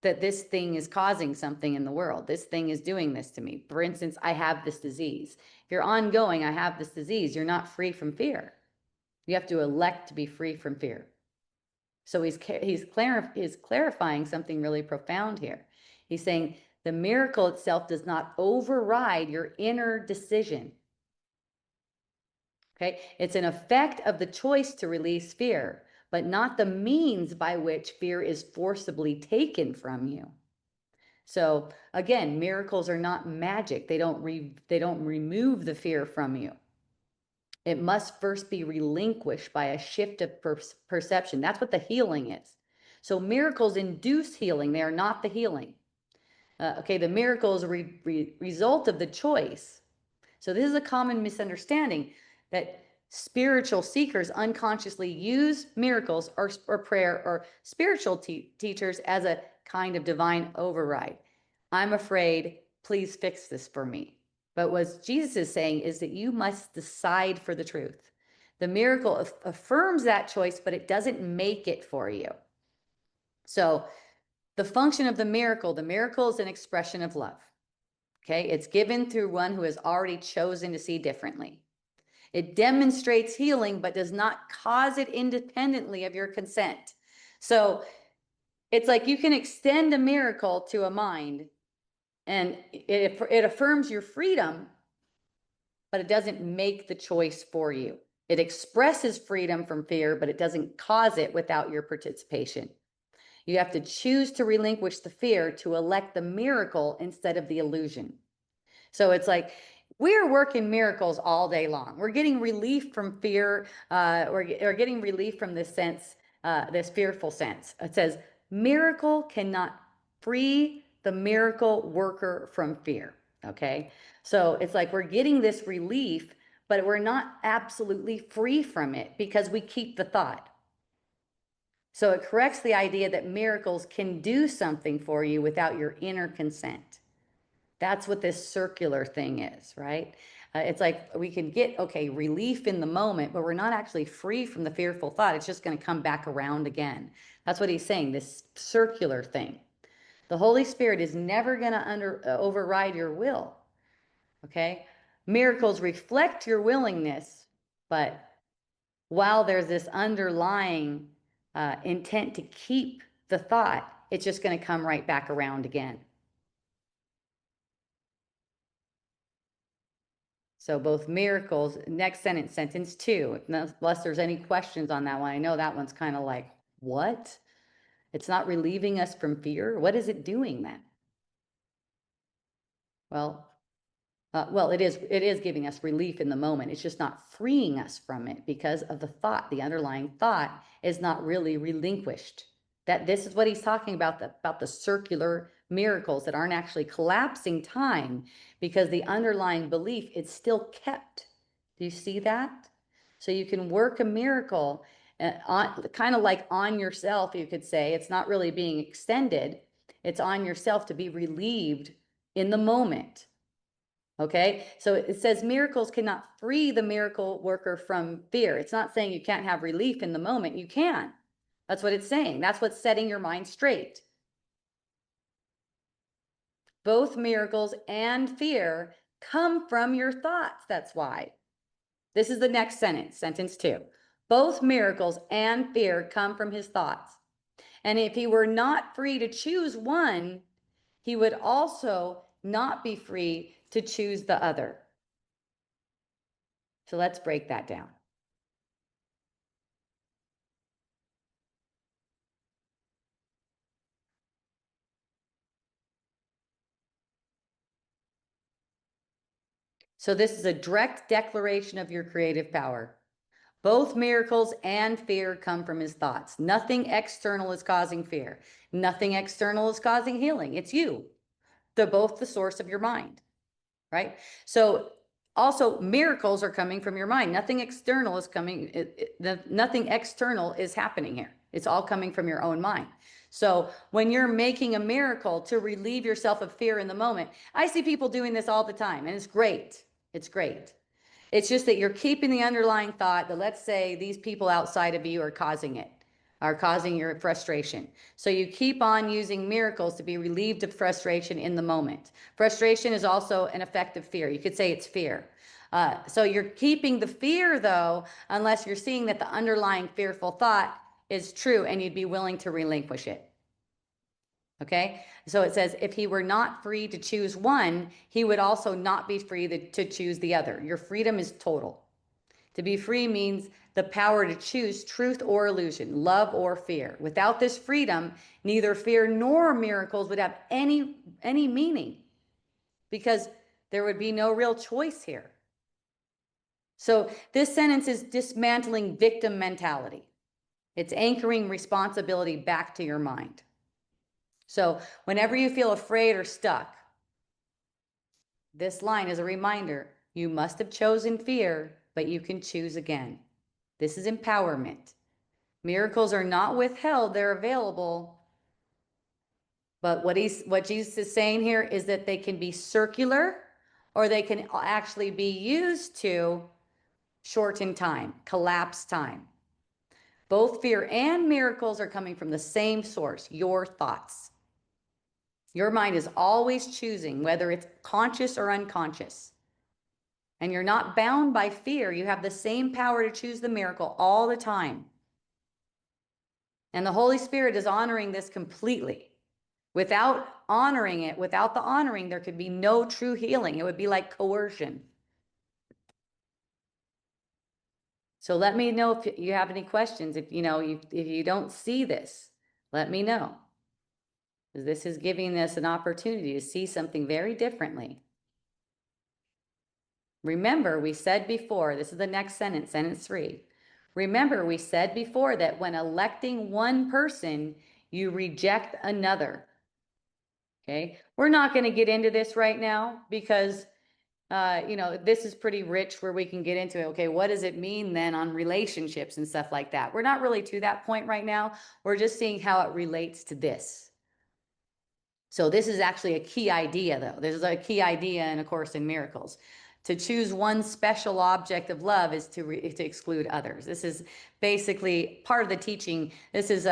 that this thing is causing something in the world. This thing is doing this to me. For instance, I have this disease. If you're ongoing, I have this disease, you're not free from fear. You have to elect to be free from fear. So he's clarifying something really profound here. He's saying the miracle itself does not override your inner decision. Okay, it's an effect of the choice to release fear, but not the means by which fear is forcibly taken from you. So again, miracles are not magic. They don't remove the fear from you. It must first be relinquished by a shift of perception. That's what the healing is. So miracles induce healing. They are not the healing. Okay, the miracle is a result of the choice. So this is a common misunderstanding that spiritual seekers unconsciously use miracles or prayer or spiritual teachers as a kind of divine override. I'm afraid, please fix this for me. But what Jesus is saying is that you must decide for the truth. The miracle affirms that choice, but it doesn't make it for you. So the function of the miracle is an expression of love. Okay, it's given through one who has already chosen to see differently. It demonstrates healing, but does not cause it independently of your consent. So it's like you can extend a miracle to a mind and it affirms your freedom, but it doesn't make the choice for you. It expresses freedom from fear, but it doesn't cause it without your participation. You have to choose to relinquish the fear to elect the miracle instead of the illusion. So it's like we're working miracles all day long. We're getting relief from fear. We're getting relief from this sense, this fearful sense. It says, miracle cannot free the miracle worker from fear. Okay. So it's like we're getting this relief, but we're not absolutely free from it because we keep the thought. So it corrects the idea that miracles can do something for you without your inner consent. That's what this circular thing is, right? It's like we can get, okay, relief in the moment, but we're not actually free from the fearful thought. It's just going to come back around again. That's what he's saying, this circular thing. The Holy Spirit is never going to override your will, okay? Miracles reflect your willingness, but while there's this underlying intent to keep the thought, it's just going to come right back around again. So both miracles, next sentence, sentence 2, unless there's any questions on that one. I know that one's kind of like, what? It's not relieving us from fear? What is it doing then? Well, it is giving us relief in the moment. It's just not freeing us from it because of the thought. The underlying thought is not really relinquished. That this is what he's talking about the circular miracles that aren't actually collapsing time because the underlying belief is still kept. Do you see that? So you can work a miracle kind of like on yourself, you could say. It's not really being extended. It's on yourself to be relieved in the moment. Okay, so it says miracles cannot free the miracle worker from fear. It's not saying you can't have relief in the moment. You can. That's what it's saying. That's what's setting your mind straight. Both miracles and fear come from your thoughts. That's why. This is the next sentence, sentence 2. Both miracles and fear come from his thoughts. And if he were not free to choose one, he would also not be free to choose the other. So let's break that down. So this is a direct declaration of your creative power. Both miracles and fear come from his thoughts. Nothing external is causing fear. Nothing external is causing healing. It's you. They're both the source of your mind, right? So also miracles are coming from your mind. Nothing external is coming, nothing external is happening here. It's all coming from your own mind. So when you're making a miracle to relieve yourself of fear in the moment, I see people doing this all the time, and it's great. It's great. It's just that you're keeping the underlying thought that, let's say, these people outside of you are causing it, are causing your frustration. So you keep on using miracles to be relieved of frustration in the moment. Frustration is also an effect of fear. You could say it's fear. So you're keeping the fear, though, unless you're seeing that the underlying fearful thought is true and you'd be willing to relinquish it. Okay, so it says if he were not free to choose one, he would also not be free to choose the other. Your freedom is total. To be free means the power to choose truth or illusion, love or fear. Without this freedom, neither fear nor miracles would have any meaning because there would be no real choice here. So this sentence is dismantling victim mentality. It's anchoring responsibility back to your mind. So whenever you feel afraid or stuck, this line is a reminder. You must have chosen fear, but you can choose again. This is empowerment. Miracles are not withheld, they're available. But what Jesus is saying here is that they can be circular or they can actually be used to shorten time, collapse time. Both fear and miracles are coming from the same source, your thoughts. Your mind is always choosing, whether it's conscious or unconscious. And you're not bound by fear. You have the same power to choose the miracle all the time. And the Holy Spirit is honoring this completely. Without honoring it, without the honoring, there could be no true healing. It would be like coercion. So let me know if you have any questions. If you don't see this, let me know. This is giving us an opportunity to see something very differently. Remember, we said before, this is the next sentence, sentence 3. Remember, we said before that when electing one person, you reject another. Okay, we're not going to get into this right now because this is pretty rich where we can get into it. Okay, what does it mean then on relationships and stuff like that? We're not really to that point right now. We're just seeing how it relates to this. So this is actually a key idea, though. This is a key idea in A Course in Miracles. To choose one special object of love is to exclude others. This is basically part of the teaching. This is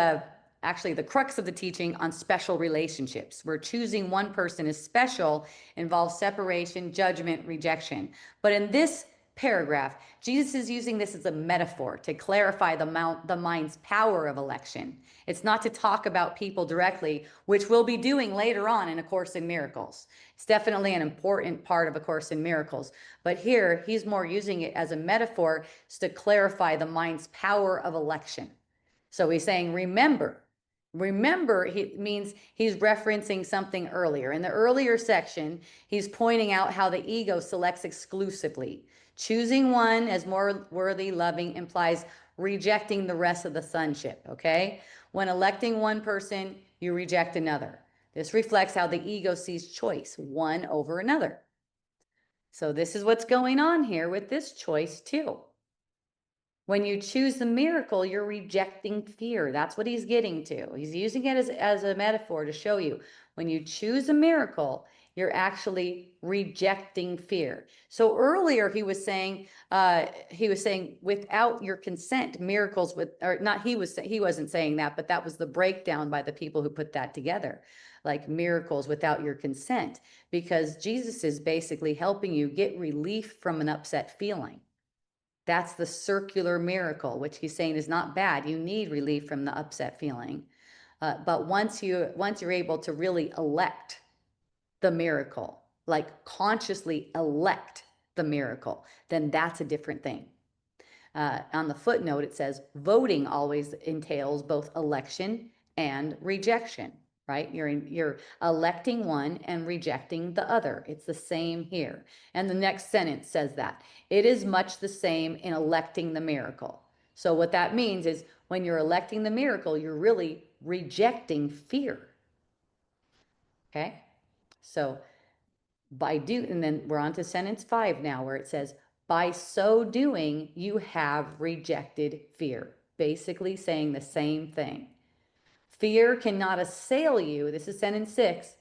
actually the crux of the teaching on special relationships, where choosing one person as special involves separation, judgment, rejection. But in this paragraph, Jesus is using this as a metaphor to clarify the mind's power of election. It's not to talk about people directly, which we'll be doing later on in A Course in Miracles. It's definitely an important part of A Course in Miracles. But here, he's more using it as a metaphor to clarify the mind's power of election. So he's saying, remember. Remember, he means he's referencing something earlier. In the earlier section, he's pointing out how the ego selects exclusively. Choosing one as more worthy, loving implies rejecting the rest of the sonship, okay? When electing one person, you reject another. This reflects how the ego sees choice, one over another. So this is what's going on here with this choice too. When you choose the miracle, you're rejecting fear. That's what he's getting to. He's using it as a metaphor to show you. When you choose a miracle, you're actually rejecting fear. So earlier he was saying without your consent, miracles with, or not, he wasn't saying that, but that was the breakdown by the people who put that together, like miracles without your consent, because Jesus is basically helping you get relief from an upset feeling. That's the circular miracle, which he's saying is not bad. You need relief from the upset feeling. But once you're able to really elect the miracle, like consciously elect the miracle, then that's a different thing. On the footnote, it says voting always entails both election and rejection, right? You're electing one and rejecting the other. It's the same here. And the next sentence says that. It is much the same in electing the miracle. So what that means is when you're electing the miracle, you're really rejecting fear. Okay? So and then we're on to sentence 5 now, where it says, by so doing, you have rejected fear. Basically saying the same thing. Fear cannot assail you. This is sentence 6.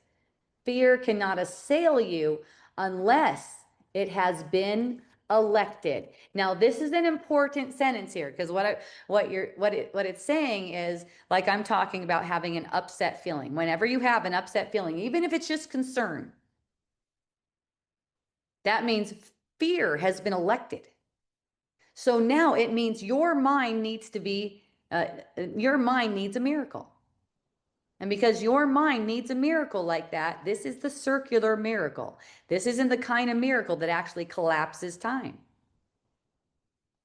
Fear cannot assail you unless it has been elected. Now, this is an important sentence here, because what it's saying is, like I'm talking about having an upset feeling. Whenever you have an upset feeling, even if it's just concern, that means fear has been elected. So now it means your mind needs your mind needs a miracle. And because your mind needs a miracle like that, this is the circular miracle. This isn't the kind of miracle that actually collapses time.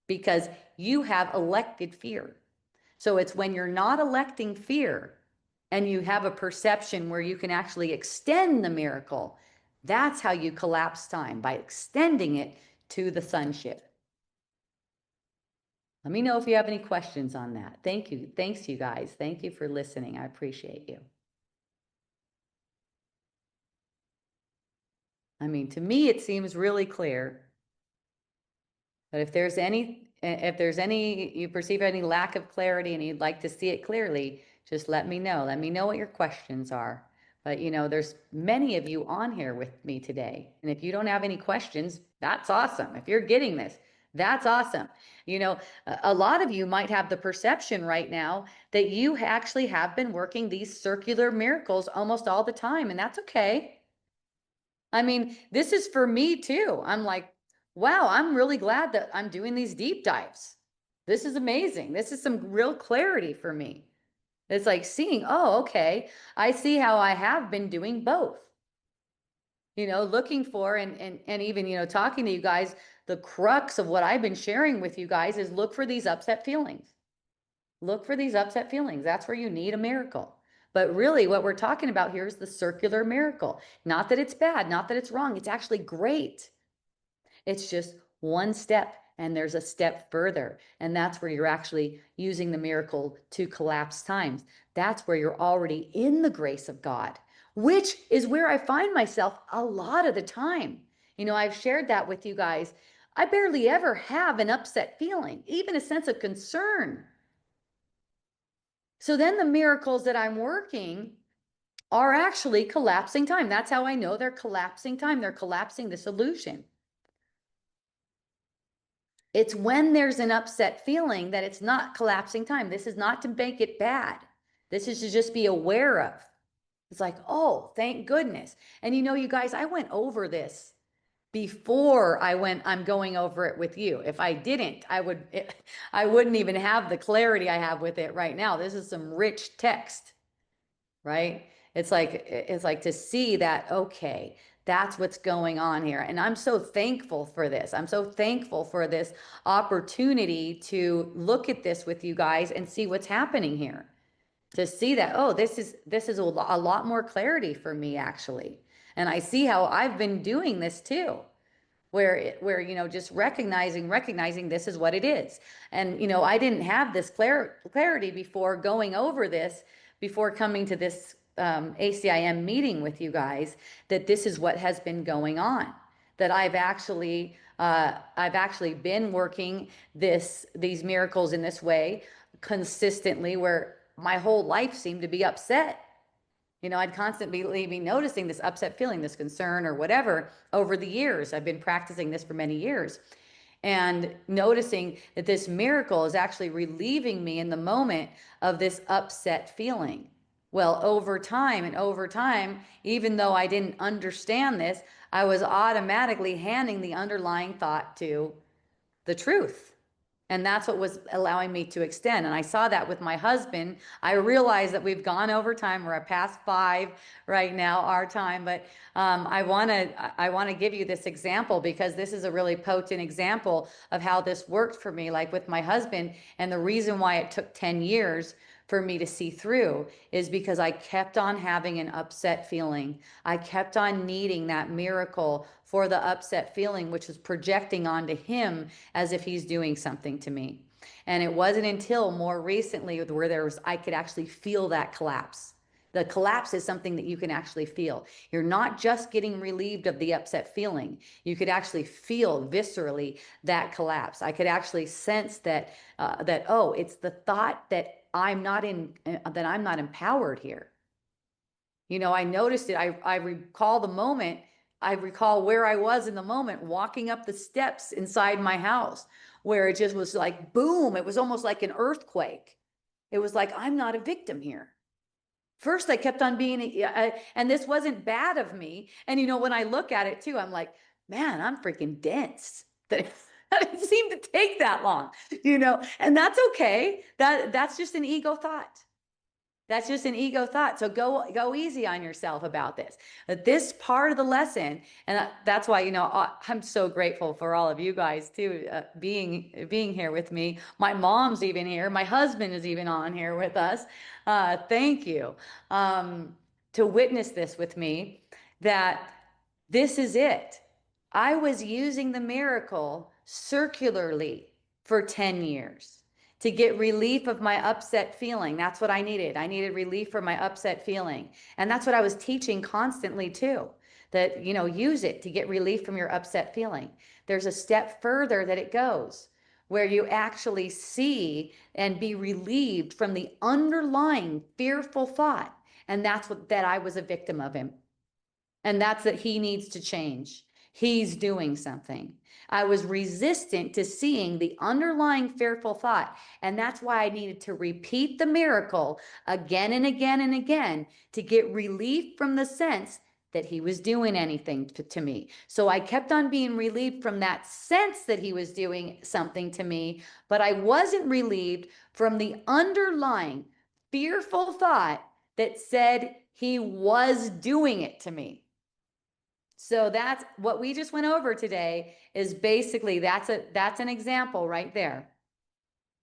Because you have elected fear. So it's when you're not electing fear and you have a perception where you can actually extend the miracle, that's how you collapse time, by extending it to the sonship. Let me know if you have any questions on that. Thank you. Thanks, you guys. Thank you for listening. I appreciate you. I mean, to me, it seems really clear. But if there's any, you perceive any lack of clarity and you'd like to see it clearly, just let me know. Let me know what your questions are. But there's many of you on here with me today. And if you don't have any questions, that's awesome. If you're getting this, that's awesome. A lot of you might have the perception right now that you actually have been working these circular miracles almost all the time, and that's okay. I mean, this is for me too. I'm like, wow, I'm really glad that I'm doing these deep dives. This is amazing. This is some real clarity for me. It's like seeing, oh, okay, I see how I have been doing both. Looking for and even, talking to you guys, the crux of what I've been sharing with you guys is look for these upset feelings. Look for these upset feelings. That's where you need a miracle. But really what we're talking about here is the circular miracle. Not that it's bad, not that it's wrong. It's actually great. It's just one step, and there's a step further. And that's where you're actually using the miracle to collapse times. That's where you're already in the grace of God, which is where I find myself a lot of the time. I've shared that with you guys. I barely ever have an upset feeling, even a sense of concern. So then the miracles that I'm working are actually collapsing time. That's how I know they're collapsing time. They're collapsing the solution. It's when there's an upset feeling that it's not collapsing time. This is not to make it bad. This is to just be aware of. It's like, oh, thank goodness. And you guys, I went over this before I'm going over it with you. If I didn't, I wouldn't even have the clarity I have with it right now. This is some rich text, right? It's like to see that, okay, that's what's going on here. And I'm so thankful for this. I'm so thankful for this opportunity to look at this with you guys and see what's happening here. To see that, oh, this is a lot more clarity for me actually. And I see how I've been doing this too, where just recognizing this is what it is. And I didn't have this clarity before going over this, before coming to this ACIM meeting with you guys, that this is what has been going on, that I've actually been working these miracles in this way consistently, where my whole life seemed to be upset. I'd constantly be noticing this upset feeling, this concern or whatever over the years. I've been practicing this for many years and noticing that this miracle is actually relieving me in the moment of this upset feeling. Well, over time, even though I didn't understand this, I was automatically handing the underlying thought to the truth. And that's what was allowing me to extend. And I saw that with my husband. I realized that we've gone over time. We're past 5 right now, our time. But I want to give you this example, because this is a really potent example of how this worked for me, like with my husband. And the reason why it took 10 years for me to see through is because I kept on having an upset feeling. I kept on needing that miracle for the upset feeling, which was projecting onto him as if he's doing something to me. And it wasn't until more recently where I could actually feel that collapse. The collapse is something that you can actually feel. You're not just getting relieved of the upset feeling. You could actually feel viscerally that collapse. I could actually sense that oh, it's the thought that I'm not empowered here. I noticed it. I recall the moment. I recall where I was in the moment, walking up the steps inside my house, where it just was like boom. It was almost like an earthquake. It was like, I'm not a victim here. First, I kept on being, and this wasn't bad of me. And when I look at it too, I'm like, man, I'm freaking dense. That it seemed to take that long, and that's okay. That's just an ego thought. That's just an ego thought. So go easy on yourself about this. But this part of the lesson, and that's why I'm so grateful for all of you guys too, being here with me. My mom's even here. My husband is even on here with us. Thank you to witness this with me. That this is it. I was using the miracle circularly for 10 years to get relief of my upset feeling. That's what I needed. I needed relief for my upset feeling. And that's what I was teaching constantly too, that, use it to get relief from your upset feeling. There's a step further that it goes, where you actually see and be relieved from the underlying fearful thought. And that's that I was a victim of him. And that's that he needs to change. He's doing something. I was resistant to seeing the underlying fearful thought. And that's why I needed to repeat the miracle again and again and again to get relief from the sense that he was doing anything to me. So I kept on being relieved from that sense that he was doing something to me, but I wasn't relieved from the underlying fearful thought that said he was doing it to me. So that's what we just went over today, is basically that's an example right there.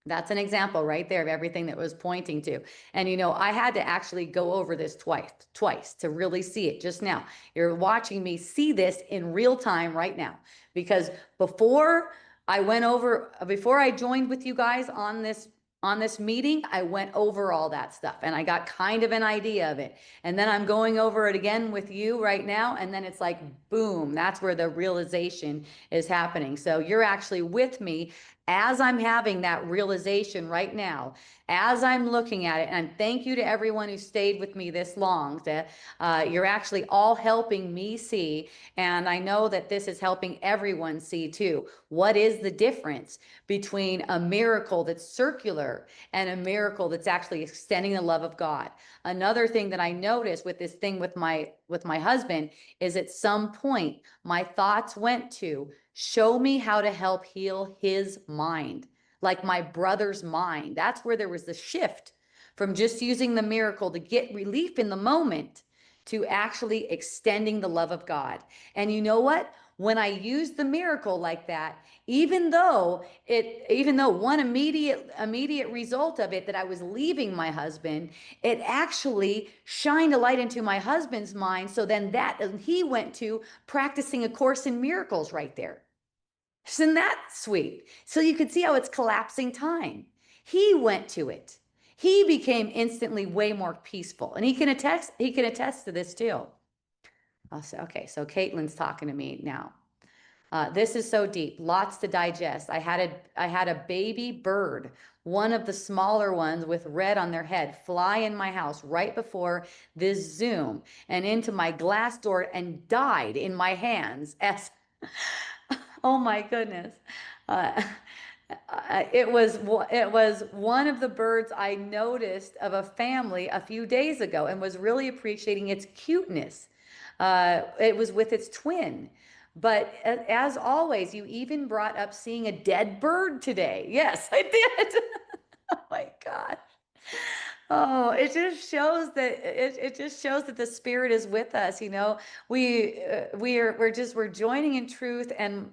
That's an example right there of everything that was pointing to. And I had to actually go over this twice to really see it just now. You're watching me see this in real time right now, because before I joined with you guys on this on this meeting, I went over all that stuff and I got kind of an idea of it. And then I'm going over it again with you right now. And then it's like, boom, that's where the realization is happening. So you're actually with me as I'm having that realization right now, as I'm looking at it. And thank you to everyone who stayed with me this long. You're actually all helping me see. And I know that this is helping everyone see too. What is the difference between a miracle that's circular and a miracle that's actually extending the love of God? Another thing that I noticed with this thing with my husband is at some point my thoughts went to show me how to help heal his mind, like my brother's mind. That's where there was the shift from just using the miracle to get relief in the moment to actually extending the love of God. And you know what? When I used the miracle like that, even though one immediate result of it that I was leaving my husband, it actually shined a light into my husband's mind. So then he went to practicing A Course in Miracles right there. Isn't that sweet? So you can see how it's collapsing time. He went to it. He became instantly way more peaceful. And he can attest to this too. I'll say, okay, so Caitlin's talking to me now. This is so deep, lots to digest. I had a baby bird, one of the smaller ones with red on their head, fly in my house right before this Zoom and into my glass door and died in my hands as oh my goodness. Uh, it was one of the birds I noticed of a family a few days ago and was really appreciating its cuteness. It was with its twin. But as always, you even brought up seeing a dead bird today. Yes, I did. Oh my God. Oh, it just shows that the spirit is with us. We're joining in truth, and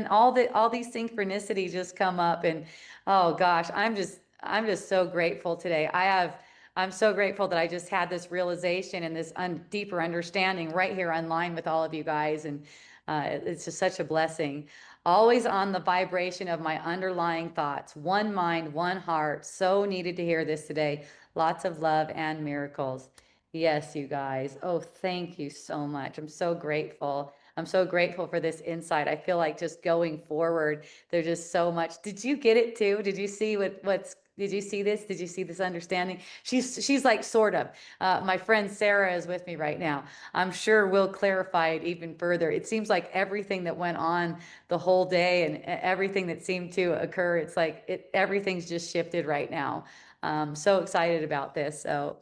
all these synchronicities just come up. And oh gosh, I'm just so grateful today. I'm so grateful that I just had this realization and this deeper understanding right here online with all of you guys. And it's just such a blessing. Always on the vibration of my underlying thoughts. One mind, one heart. So needed to hear this today. Lots of love and miracles. Yes, you guys. Oh, thank you so much. I'm so grateful. I'm so grateful for this insight. I feel like just going forward, there's just so much. Did you get it too? Did you see did you see this? Did you see this understanding? She's like sort of. My friend Sarah is with me right now. I'm sure we'll clarify it even further. It seems like everything that went on the whole day and everything that seemed to occur, it's like everything's just shifted right now. So excited about this. So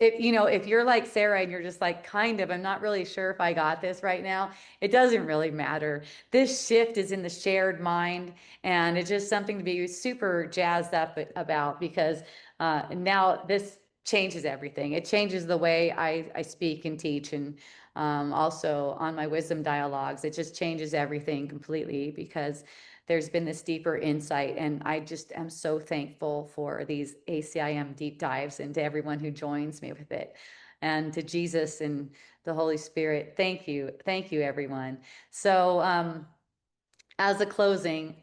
if you're like Sarah and you're just like, I'm not really sure if I got this right now, it doesn't really matter. This shift is in the shared mind, and it's just something to be super jazzed up about because now this changes everything. It changes the way I speak and teach, and also on my wisdom dialogues. It just changes everything completely because there's been this deeper insight. And I just am so thankful for these ACIM deep dives and to everyone who joins me with it. And to Jesus and the Holy Spirit. Thank you. Thank you, everyone. So as a closing,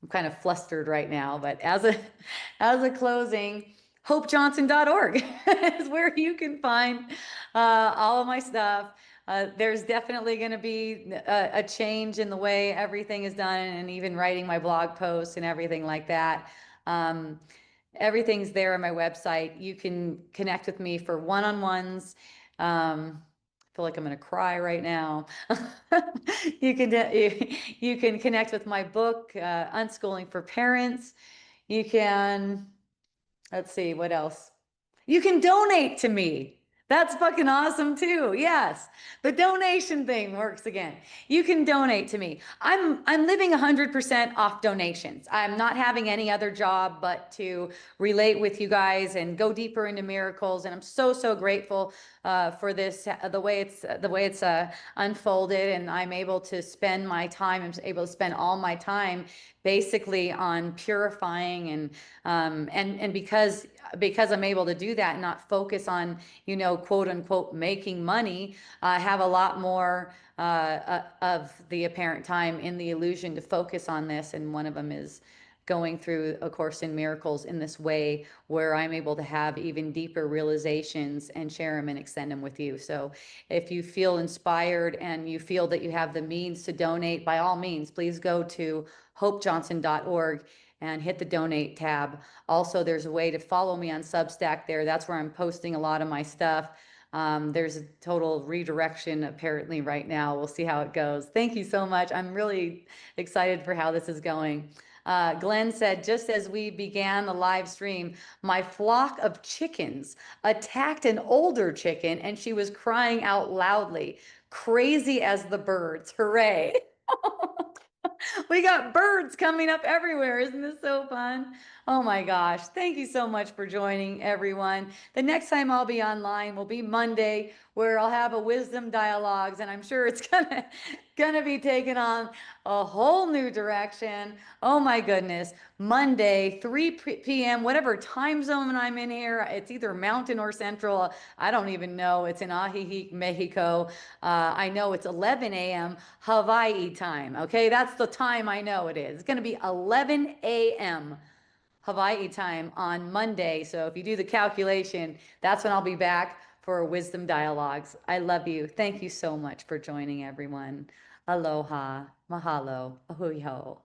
I'm kind of flustered right now, but as a closing, hopejohnson.org is where you can find all of my stuff. There's definitely going to be a change in the way everything is done, and even writing my blog posts and everything like that. Um, Everything's there on my website. You can connect with me for one-on-ones. I feel like I'm going to cry right now. You can connect with my book, Unschooling for Parents. You can, let's see, what else? You can donate to me. That's fucking awesome too. Yes. The donation thing works again. You can donate to me. I'm living 100% off donations. I'm not having any other job but to relate with you guys and go deeper into miracles. And I'm so grateful for this, the way it's unfolded, and I'm able to spend my time. I'm able to spend all my time basically on purifying and because I'm able to do that and not focus on, quote unquote, making money, I have a lot more of the apparent time in the illusion to focus on this. And one of them is going through A Course in Miracles in this way, where I'm able to have even deeper realizations and share them and extend them with you. So if you feel inspired and you feel that you have the means to donate, by all means, please go to hopejohnson.org and hit the donate tab. Also, there's a way to follow me on Substack there. That's where I'm posting a lot of my stuff. There's a total redirection apparently right now. We'll see how it goes. Thank you so much. I'm really excited for how this is going. Glenn said, just as we began the live stream, my flock of chickens attacked an older chicken and she was crying out loudly, crazy as the birds. Hooray. We got birds coming up everywhere. Isn't this so fun? Oh my gosh. Thank you so much for joining, everyone. The next time I'll be online will be Monday, where I'll have a wisdom dialogues, and I'm sure it's gonna be taken on a whole new direction. Oh my goodness. Monday, 3 p.m., whatever time zone I'm in here, it's either mountain or central. I don't even know. It's in Ajijic, Mexico. I know it's 11 a.m. Hawaii time. Okay, that's the time I know it is. It's going to be 11 a.m. Hawaii time on Monday. So if you do the calculation, that's when I'll be back for Wisdom Dialogues. I love you. Thank you so much for joining, everyone. Aloha, mahalo, ahui ho.